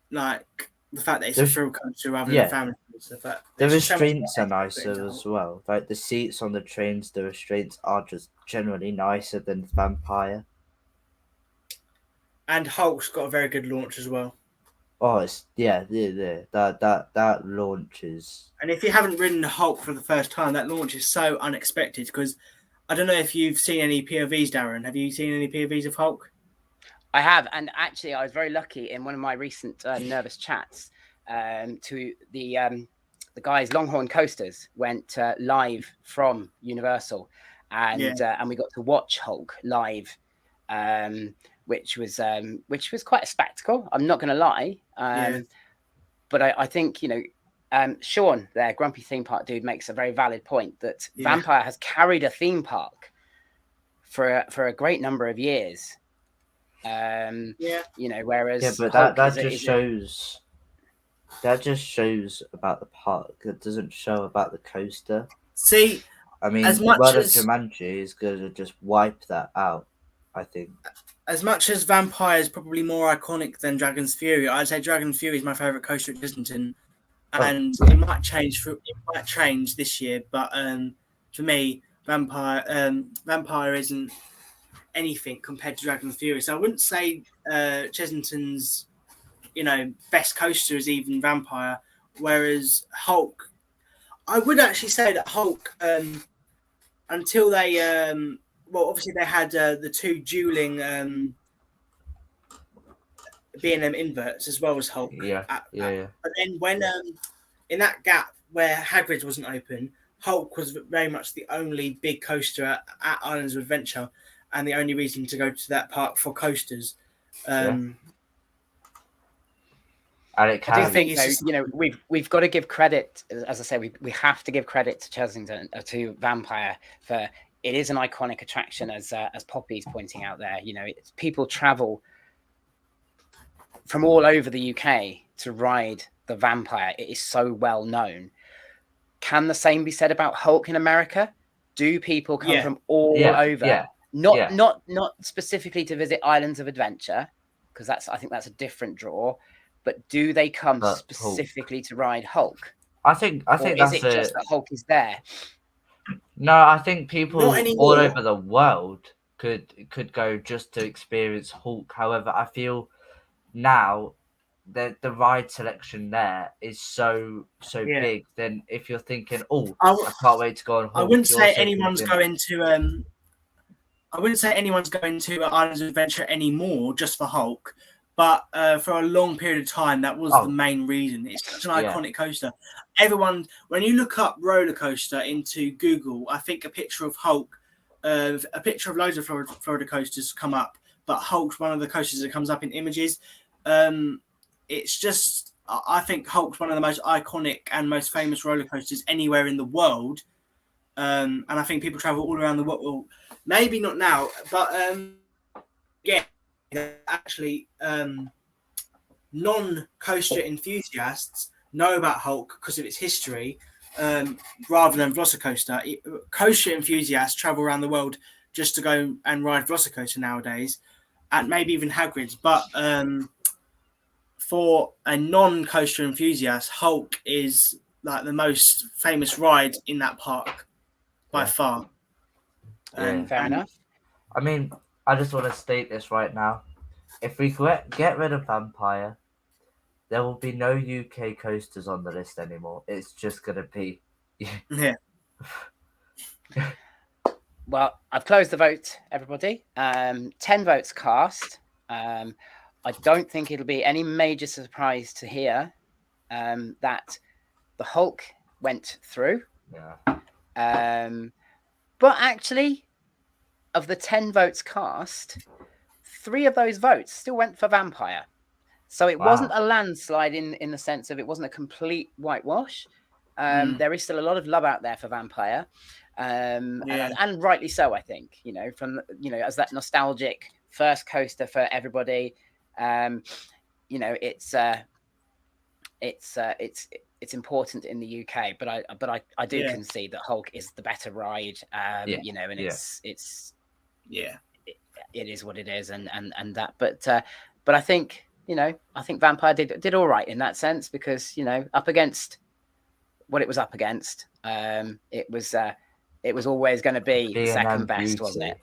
like the fact that it's a thrill coaster rather than a family coaster, but the restraints are nicer as well. Like the seats on the trains, the restraints are just generally nicer than Vampire. And Hulk's got a very good launch as well. Oh, it's that launch is. And if you haven't ridden the Hulk for the first time, that launch is so unexpected because I don't know if you've seen any POVs, Darren. Have you seen any POVs of Hulk? I have, and actually, I was very lucky in one of my recent nervous chats to the guys Longhorn Coasters went live from Universal, and we got to watch Hulk live, which was quite a spectacle. I'm not going to lie, but I think Sean, their Grumpy Theme Park dude, makes a very valid point that Vampire has carried a theme park for a great number of years. Whereas but that just shows about the park. It doesn't show about the coaster. See, I mean, Jumanji is going to just wipe that out, I think. As much as Vampire is probably more iconic than Dragon's Fury, I'd say Dragon's Fury is my favourite coaster at Islington, and it might change this year. But for me, Vampire isn't anything compared to Dragon's Fury. So I wouldn't say Chesington's best coaster is even Vampire, whereas Hulk, I would actually say that Hulk until they obviously they had the two dueling B&M inverts as well as Hulk. But then when in that gap where Hagrid's wasn't open, Hulk was very much the only big coaster at Islands of Adventure, and the only reason to go to that park for coasters. And it can. I do think we've got to give credit, as I say, we have to give credit to Chesington, to Vampire, for it is an iconic attraction, as Poppy's pointing out there. People travel from all over the UK to ride the Vampire. It is so well known. Can the same be said about Hulk in America? Do people come from all over? Yeah. Not specifically to visit Islands of Adventure, because I think that's a different draw. But do they come specifically to ride Hulk? I think that's just that Hulk is there? No, I think people all over the world could go just to experience Hulk. However, I feel now that the ride selection there is so big. Then if you're thinking, I can't wait to go on Hulk, I wouldn't say anyone's going to Islands of Adventure anymore just for Hulk. But for a long period of time, that was the main reason. It's such an iconic coaster. Everyone, when you look up roller coaster into Google, I think a picture of Hulk, a picture of loads of Florida coasters come up, but Hulk's one of the coasters that comes up in images. It's just, I think Hulk's one of the most iconic and most famous roller coasters anywhere in the world. And I think people travel all around the world. Well, maybe not now, but actually non-coaster enthusiasts know about Hulk because of its history rather than Velocicoaster. Coaster enthusiasts travel around the world just to go and ride Velocicoaster nowadays, and maybe even Hagrid's. But for a non-coaster enthusiast, Hulk is like the most famous ride in that park by far. Yeah. Fair enough. I mean, I just want to state this right now. If we get rid of Vampire, there will be no UK coasters on the list anymore. It's just going to be... Yeah. Well, I've closed the vote, everybody. 10 votes cast. I don't think it'll be any major surprise to hear that the Hulk went through. Yeah. But actually, of the 10 votes cast, 3 of those votes still went for Vampire. So it wasn't a landslide in the sense of it wasn't a complete whitewash. There is still a lot of love out there for Vampire. And rightly so, I think, from, as that nostalgic first coaster for everybody, it's important in the UK, but I do concede that Hulk is the better ride, it is what it is, and that, but I think, I think Vampire did all right in that sense, because, up against what it was up against, it was always going to be second best, wasn't it?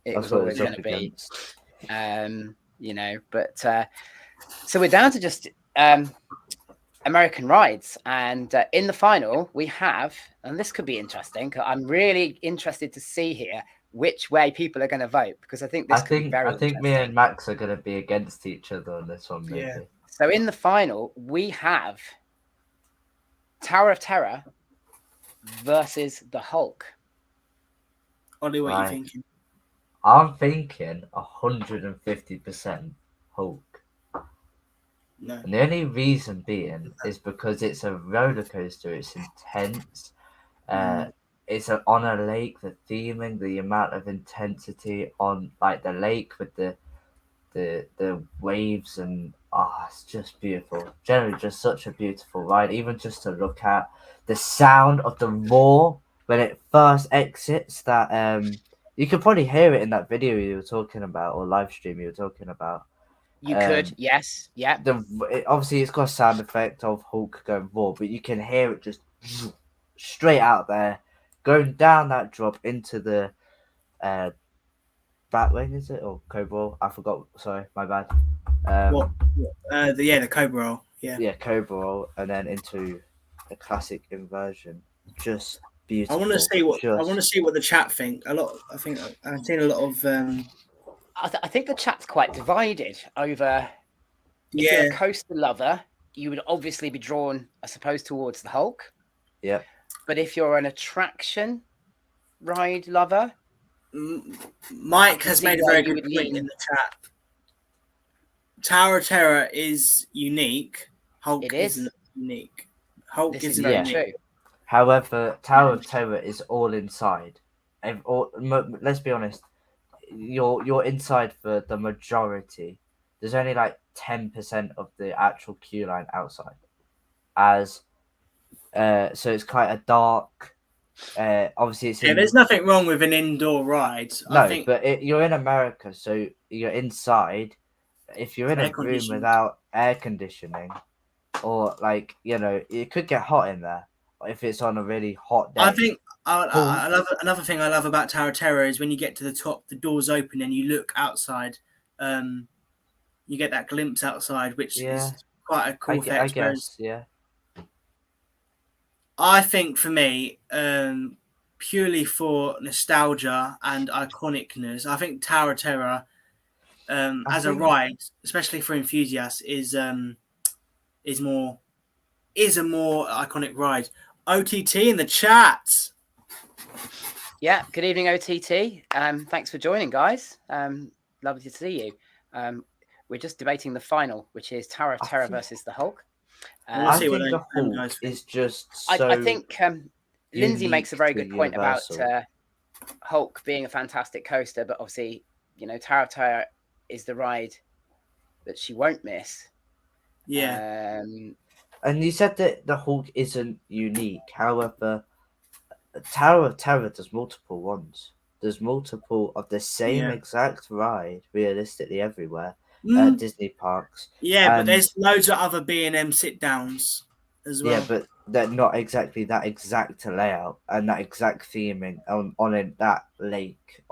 It was always going to be, but so we're down to just American rides, and in the final we have, and this could be interesting, because I'm really interested to see here which way people are going to vote, because I think this could be very interesting. Me and Max are going to be against each other on this one, maybe. Yeah. So in the final we have Tower of Terror versus the Hulk. Ollie, what are you thinking? I'm thinking 150% Hulk. No. And the only reason being is because it's a roller coaster. It's intense. It's on a lake. The theming, the amount of intensity on like the lake with the waves, and it's just beautiful. Generally, just such a beautiful ride. Even just to look at the sound of the roar when it first exits. That you could probably hear it in that video you were talking about, or live stream you were talking about. You could, yes, yeah. Obviously, it's got a sound effect of Hulk going roar, but you can hear it just straight out there, going down that drop into the Batwing, is it, or Cobra? I forgot. Sorry, my bad. The Cobra. Yeah, Cobra, and then into a classic inversion. Just beautiful. I want to see what the chat think. I think I've seen a lot of. I think the chat's quite divided over. If you're a coaster lover, you would obviously be drawn, I suppose, towards the Hulk. Yeah. But if you're an attraction ride lover, Mike has made a very good point in the chat. Tower of Terror is unique. Hulk isn't unique. Hulk isn't unique. True. However, Tower of Terror is all inside. Let's be honest. You're inside for the majority. There's only like 10% of the actual queue line outside. So it's quite a dark. Obviously, it's there's nothing wrong with an indoor ride. No, but you're in America, so you're inside. If you're in a room without air conditioning, or it could get hot in there if it's on a really hot day. I think another thing I love about Tower of Terror is when you get to the top, the doors open and you look outside. You get that glimpse outside, which is quite a cool effect. I guess, yeah. I think for me, purely for nostalgia and iconicness, I think Tower of Terror, a ride, especially for enthusiasts, is a more iconic ride. OTT in the chat. Yeah, good evening, OTT. Thanks for joining, guys. Lovely to see you. We're just debating the final, which is Tower of Terror versus the Hulk. I think the Hulk is just so I think Lindsay makes a very good point about Hulk being a fantastic coaster, but obviously, Tower of Terror is the ride that she won't miss. Yeah. And you said that the Hulk isn't unique. However, Tower of Terror does multiple ones. There's multiple of the same exact ride, realistically, everywhere. at Disney parks. Yeah, but there's loads of other B&M sit downs as well. Yeah, but they're not exactly that exact layout and that exact theming on that lake.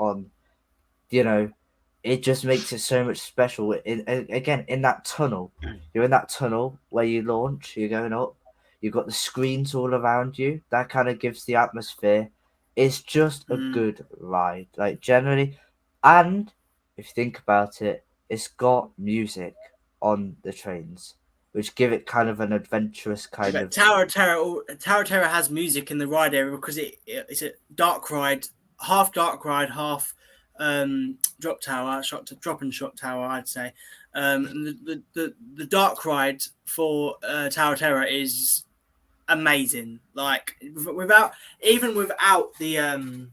It just makes it so much special. Again, in that tunnel, you're in that tunnel where you launch. You're going up. You've got the screens all around you. That kind of gives the atmosphere. It's just a good ride, like generally. And if you think about it, it's got music on the trains, which give it kind of an adventurous kind of. Tower of Terror has music in the ride area because it's a dark ride, half drop tower, drop and shot tower, I'd say. And the dark ride for Tower of Terror is amazing. Like without the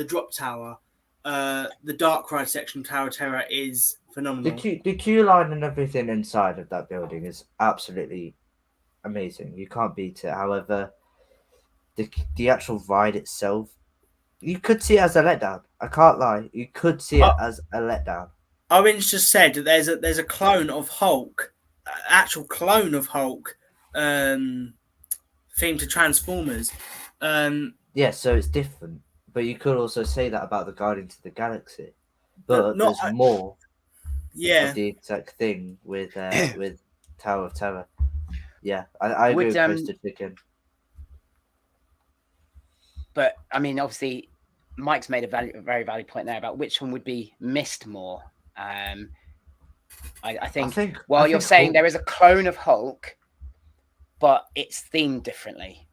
drop tower, the dark ride section of Tower of Terror is phenomenal. The queue line and everything inside of that building is absolutely amazing. You can't beat it. However, the actual ride itself, you could see it as a letdown. I can't lie. You could see it as a letdown. Owen's just said that there's a clone of Hulk, actual clone of Hulk, themed to Transformers. Yeah, so it's different. But you could also say that about the Guardians of the Galaxy. But there's more of the exact thing with Tower of Terror. Yeah, I agree with Coaster Chicken. But I mean, obviously, Mike's made a very valid point there about which one would be missed more. I think you're saying Hulk, there is a clone of Hulk, but it's themed differently.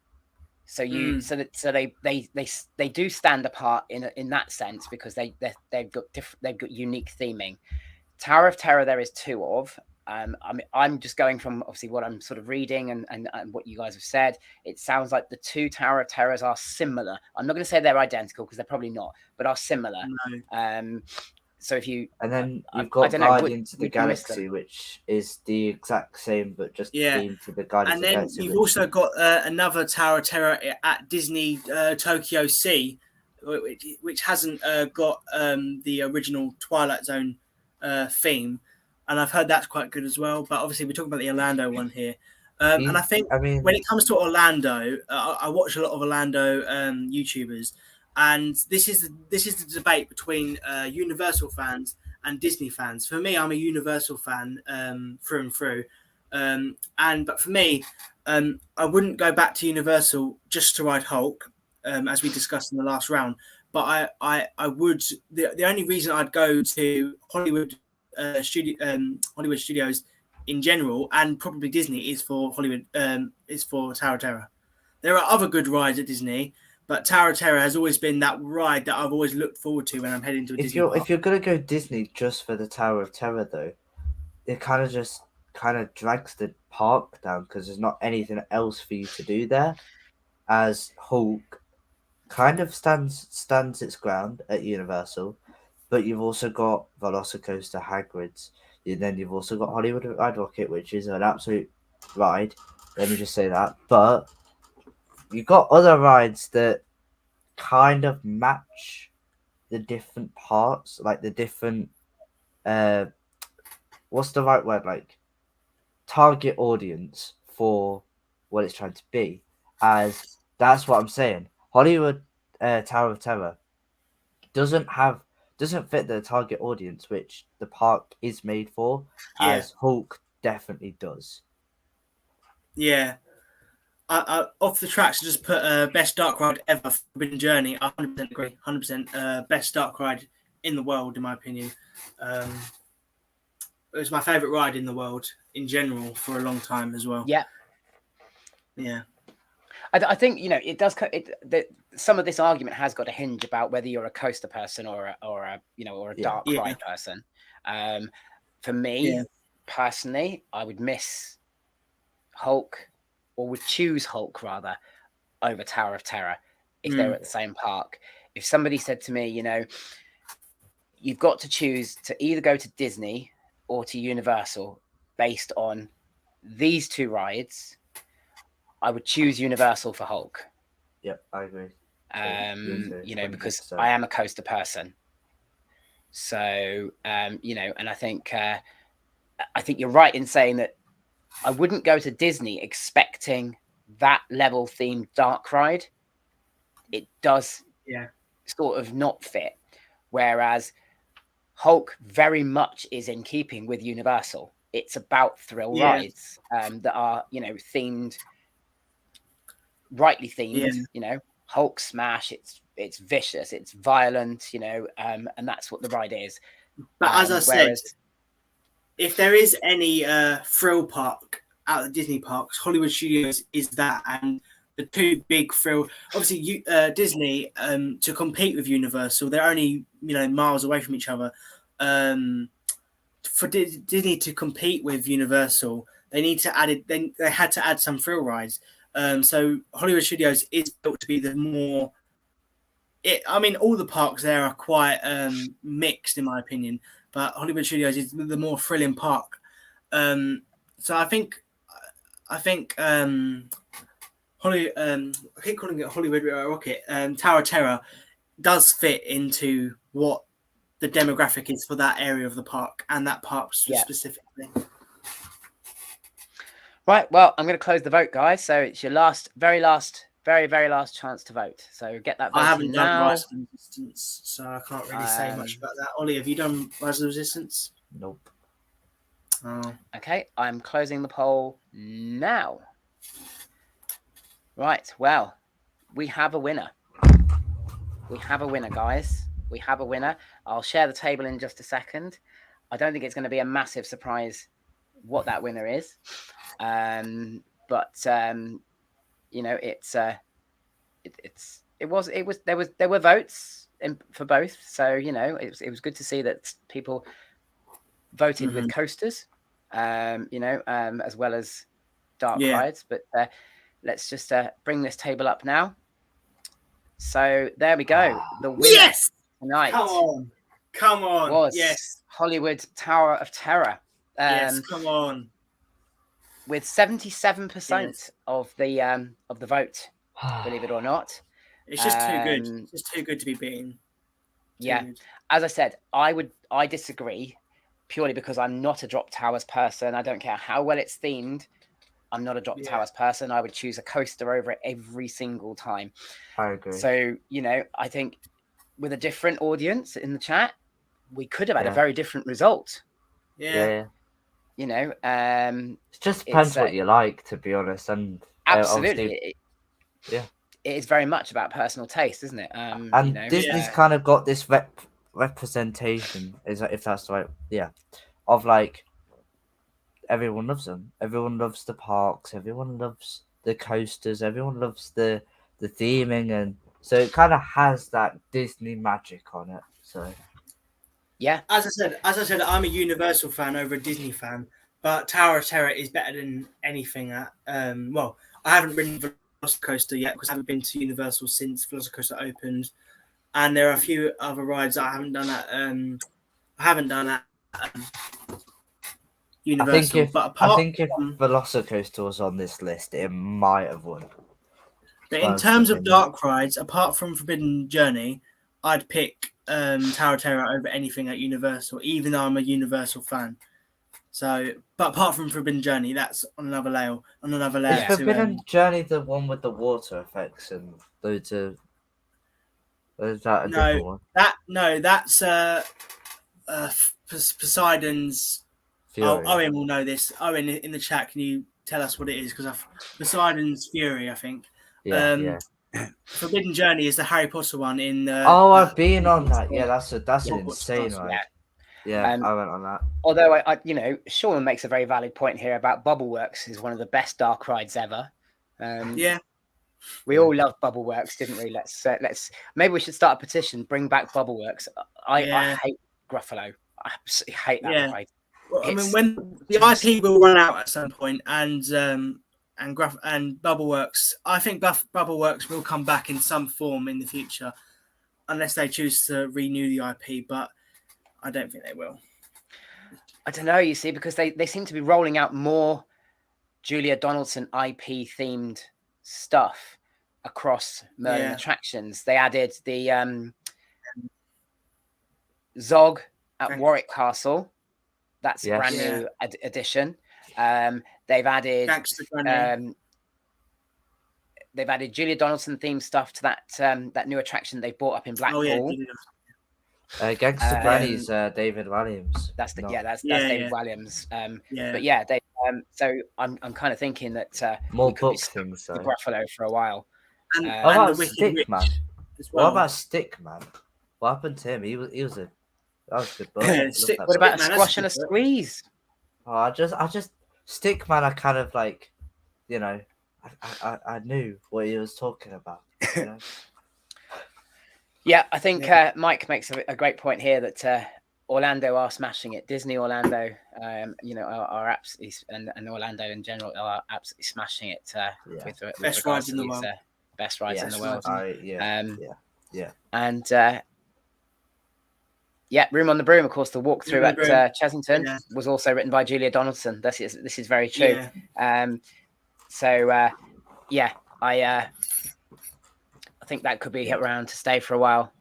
So they do stand apart in that sense because they've got unique theming. Tower of Terror there is two of. I'm just going from obviously what I'm sort of reading and what you guys have said. It sounds like the two Tower of Terrors are similar. I'm not going to say they're identical because they're probably not, but are similar. No. So if you you've got Guardians of the Galaxy, which is the exact same but just themed to the Guardians of the Galaxy. And then you've also got another Tower of Terror at Disney Tokyo Sea, which hasn't got the original Twilight Zone theme. And I've heard that's quite good as well. But obviously, we're talking about the Orlando one here. And I think when it comes to Orlando, I watch a lot of Orlando YouTubers. And this is the debate between Universal fans and Disney fans. For me, I'm a Universal fan through and through. But for me, I wouldn't go back to Universal just to ride Hulk, as we discussed in the last round. But I would. The only reason I'd go to Hollywood Studios in general, and probably Disney, is for Hollywood. Is for Tower of Terror. There are other good rides at Disney. But Tower of Terror has always been that ride that I've always looked forward to when I'm heading to a Disney park. If you're going to go Disney just for the Tower of Terror, though, it kind of drags the park down because there's not anything else for you to do there. As Hulk kind of stands its ground at Universal, but you've also got Velocicoaster, Hagrid's, and then you've also got Hollywood Ride Rocket, which is an absolute ride. Let me just say that, but you've got other rides that kind of match the different parts, like the different what's the right word, like target audience for what it's trying to be. As that's what I'm saying. Hollywood Tower of Terror doesn't fit the target audience which the park is made for, as Hulk definitely does. Yeah. Off the tracks, just put best dark ride ever, Forbidden Journey. I 100% agree. 100% best dark ride in the world, in my opinion. It was my favourite ride in the world in general for a long time as well. Yeah. I think it does. Some of this argument has got a hinge about whether you're a coaster person or a dark ride person. For me personally, I would miss Hulk. Or would choose Hulk rather over Tower of Terror if they were at the same park. If somebody said to me, you've got to choose to either go to Disney or to Universal based on these two rides, I would choose Universal for Hulk. Yep, I agree. Because I am a coaster person. So, and I think I think you're right in saying that I wouldn't go to Disney expecting that level themed dark ride. It does sort of not fit. Whereas Hulk very much is in keeping with Universal. It's about thrill rides that are, themed, rightly themed, Hulk smash, it's vicious, it's violent, and that's what the ride is. But as I said, if there is any thrill park out of Disney parks, Hollywood Studios is that, and the two big thrill. Obviously, Disney to compete with Universal, they're only miles away from each other. For Disney to compete with Universal, they had to add some thrill rides. So Hollywood Studios is built to be the more. All the parks there are quite mixed, in my opinion. But Hollywood Studios is the more thrilling park. So I think I keep calling it Hollywood Rocket. Tower of Terror does fit into what the demographic is for that area of the park and that park specifically. Right. Well, I'm going to close the vote, guys. So it's your very, very last chance to vote. So get that vote. I haven't done Rise of Resistance, so I can't really say much about that. Ollie, have you done Rise of Resistance? Nope. Oh. Okay, I'm closing the poll now. Right. Well, we have a winner. We have a winner, guys. We have a winner. I'll share the table in just a second. I don't think it's going to be a massive surprise what that winner is. There were votes for both, so it was good to see that people voted with coasters, as well as dark rides. But let's just bring this table up now. So there we go. The winner tonight. Come on. Was Hollywood Tower of Terror. Yes, come on. With 77% of the vote, believe it or not. It's just too good. It's just too good to be beaten. As I said, I disagree purely because I'm not a Drop Towers person. I don't care how well it's themed. I'm not a Drop Towers person. I would choose a coaster over it every single time. I agree. So, I think with a different audience in the chat, we could have had a very different result. Yeah. It just depends what you like, to be honest. And absolutely. It is very much about personal taste, isn't it? And Disney's kind of got this representation, if that's right, of like everyone loves them. Everyone loves the parks. Everyone loves the coasters. Everyone loves the theming, and so it kind of has that Disney magic on it. So as I said, I'm a Universal fan over a Disney fan, but Tower of Terror is better than anything. I haven't ridden Velocicoaster yet because I haven't been to Universal since Velocicoaster opened, and there are a few other rides I haven't done at Universal. I think if Velocicoaster was on this list, it might have won. But in terms of dark rides, apart from Forbidden Journey, I'd pick Tower of Terror over anything at Universal, even though I'm a Universal fan. So, but apart from Forbidden Journey, that's on another layer. Is Forbidden Journey the one with the water effects and loads of? Or is that a different one? That's Poseidon's. Fury. Owen will know this. Owen, in the chat, can you tell us what it is? Because Poseidon's Fury, I think. Yeah. Forbidden Journey is the Harry Potter one in. I've been on that. Yeah, that's an insane ride. Yeah, I went on that. Although Sean makes a very valid point here about Bubbleworks is one of the best dark rides ever. We all love Bubbleworks, didn't we? Let's maybe we should start a petition. Bring back Bubbleworks. I hate Gruffalo. I absolutely hate that ride. Well, when the IP will run out at some point, and Bubbleworks, I think Bubbleworks will come back in some form in the future, unless they choose to renew the IP. But I don't think they will. I don't know. You see, because they seem to be rolling out more Julia Donaldson IP themed stuff across Merlin attractions. They added the Zog at Warwick Castle. That's a brand new addition. They've added Julia Donaldson themed stuff to that new attraction they brought up in Blackpool. Gangster Granny's David Williams. That's David Williams. But they. So I'm kind of thinking that more book things. The Gruffalo for a while. And what about Stickman? Well. What about Stickman? What happened to him? That was a good book. What about Squash and a Squeeze? Oh, I just Stickman. I kind of like, you know, I knew what he was talking about. You know? Yeah, I think Mike makes a great point here that Orlando are smashing it. Disney Orlando, are absolutely, and Orlando in general are absolutely smashing it. With best rides in the world. Best rides in the world. And Room on the Broom, of course, the walkthrough at Chessington was also written by Julia Donaldson. This is very true. I think that could be around to stay for a while.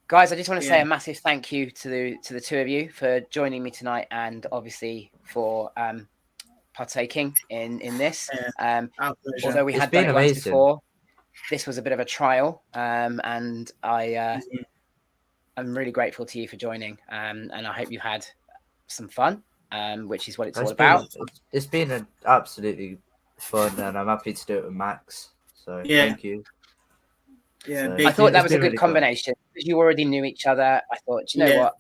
Guys, I just want to say a massive thank you to the two of you for joining me tonight, and obviously for partaking in this. Although we had done it once before, this was a bit of a trial, and I'm really grateful to you for joining, and I hope you had some fun, which is what it's all about. It's been absolutely fun, and I'm happy to do it with Max. So thank you. Yeah, I thought that was a good combination because you already knew each other. I thought, you know what,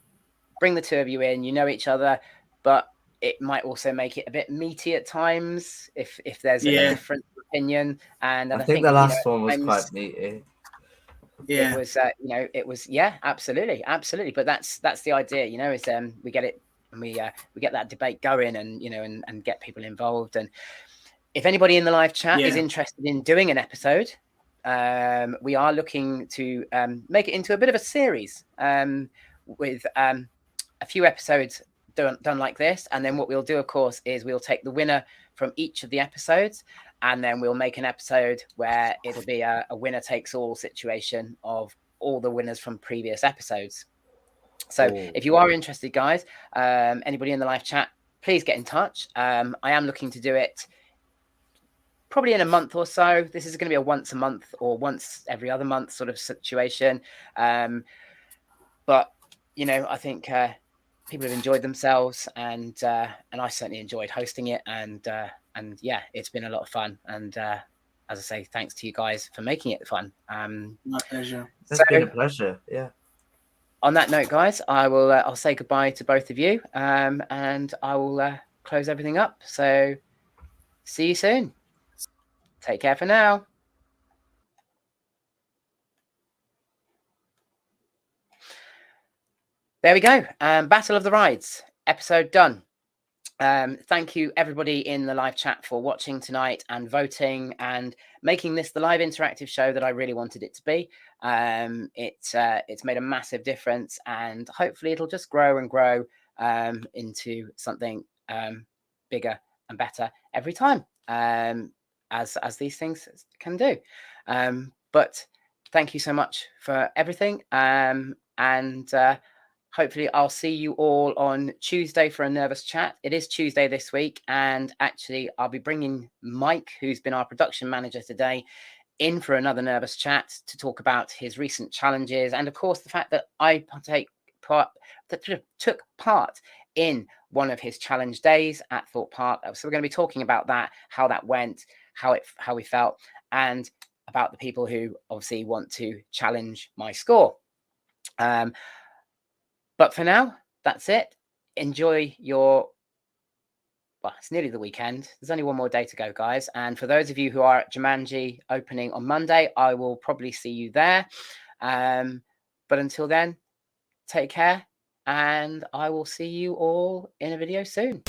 bring the two of you in. You know each other, but it might also make it a bit meaty at times if there's a different opinion. And I think the last one was quite meaty. Yeah, it was absolutely. But that's the idea, is we get it and we get that debate going, and and get people involved. And if anybody in the live chat is interested in doing an episode, we are looking to make it into a bit of a series with a few episodes done like this. And then what we'll do, of course, is we'll take the winner from each of the episodes, and then we'll make an episode where it'll be a winner takes all situation of all the winners from previous episodes. So if you are interested, guys, anybody in the live chat, please get in touch. I am looking to do it probably in a month or so. This is going to be a once a month or once every other month sort of situation. But, I think people have enjoyed themselves, and I certainly enjoyed hosting it. And it's been a lot of fun. And as I say, thanks to you guys for making it fun. My pleasure. It's been a pleasure. Yeah. On that note, guys, I'll say goodbye to both of you, and I will close everything up. So see you soon. Take care for now. There we go. Battle of the Rides, episode done. Thank you, everybody in the live chat, for watching tonight and voting and making this the live interactive show that I really wanted it to be. It's made a massive difference, and hopefully it'll just grow and grow into something bigger and better every time. As these things can do. But thank you so much for everything. And hopefully I'll see you all on Tuesday for a nervous chat. It is Tuesday this week. And actually, I'll be bringing Mike, who's been our production manager today, in for another nervous chat to talk about his recent challenges. And of course, the fact that I took part in one of his challenge days at Thorpe Park. So we're going to be talking about that, how that went, how we felt, and about the people who obviously want to challenge my score. But for now, that's it. Enjoy your, it's nearly the weekend. There's only one more day to go, guys. And for those of you who are at Jumanji opening on Monday, I will probably see you there. But until then, take care, and I will see you all in a video soon.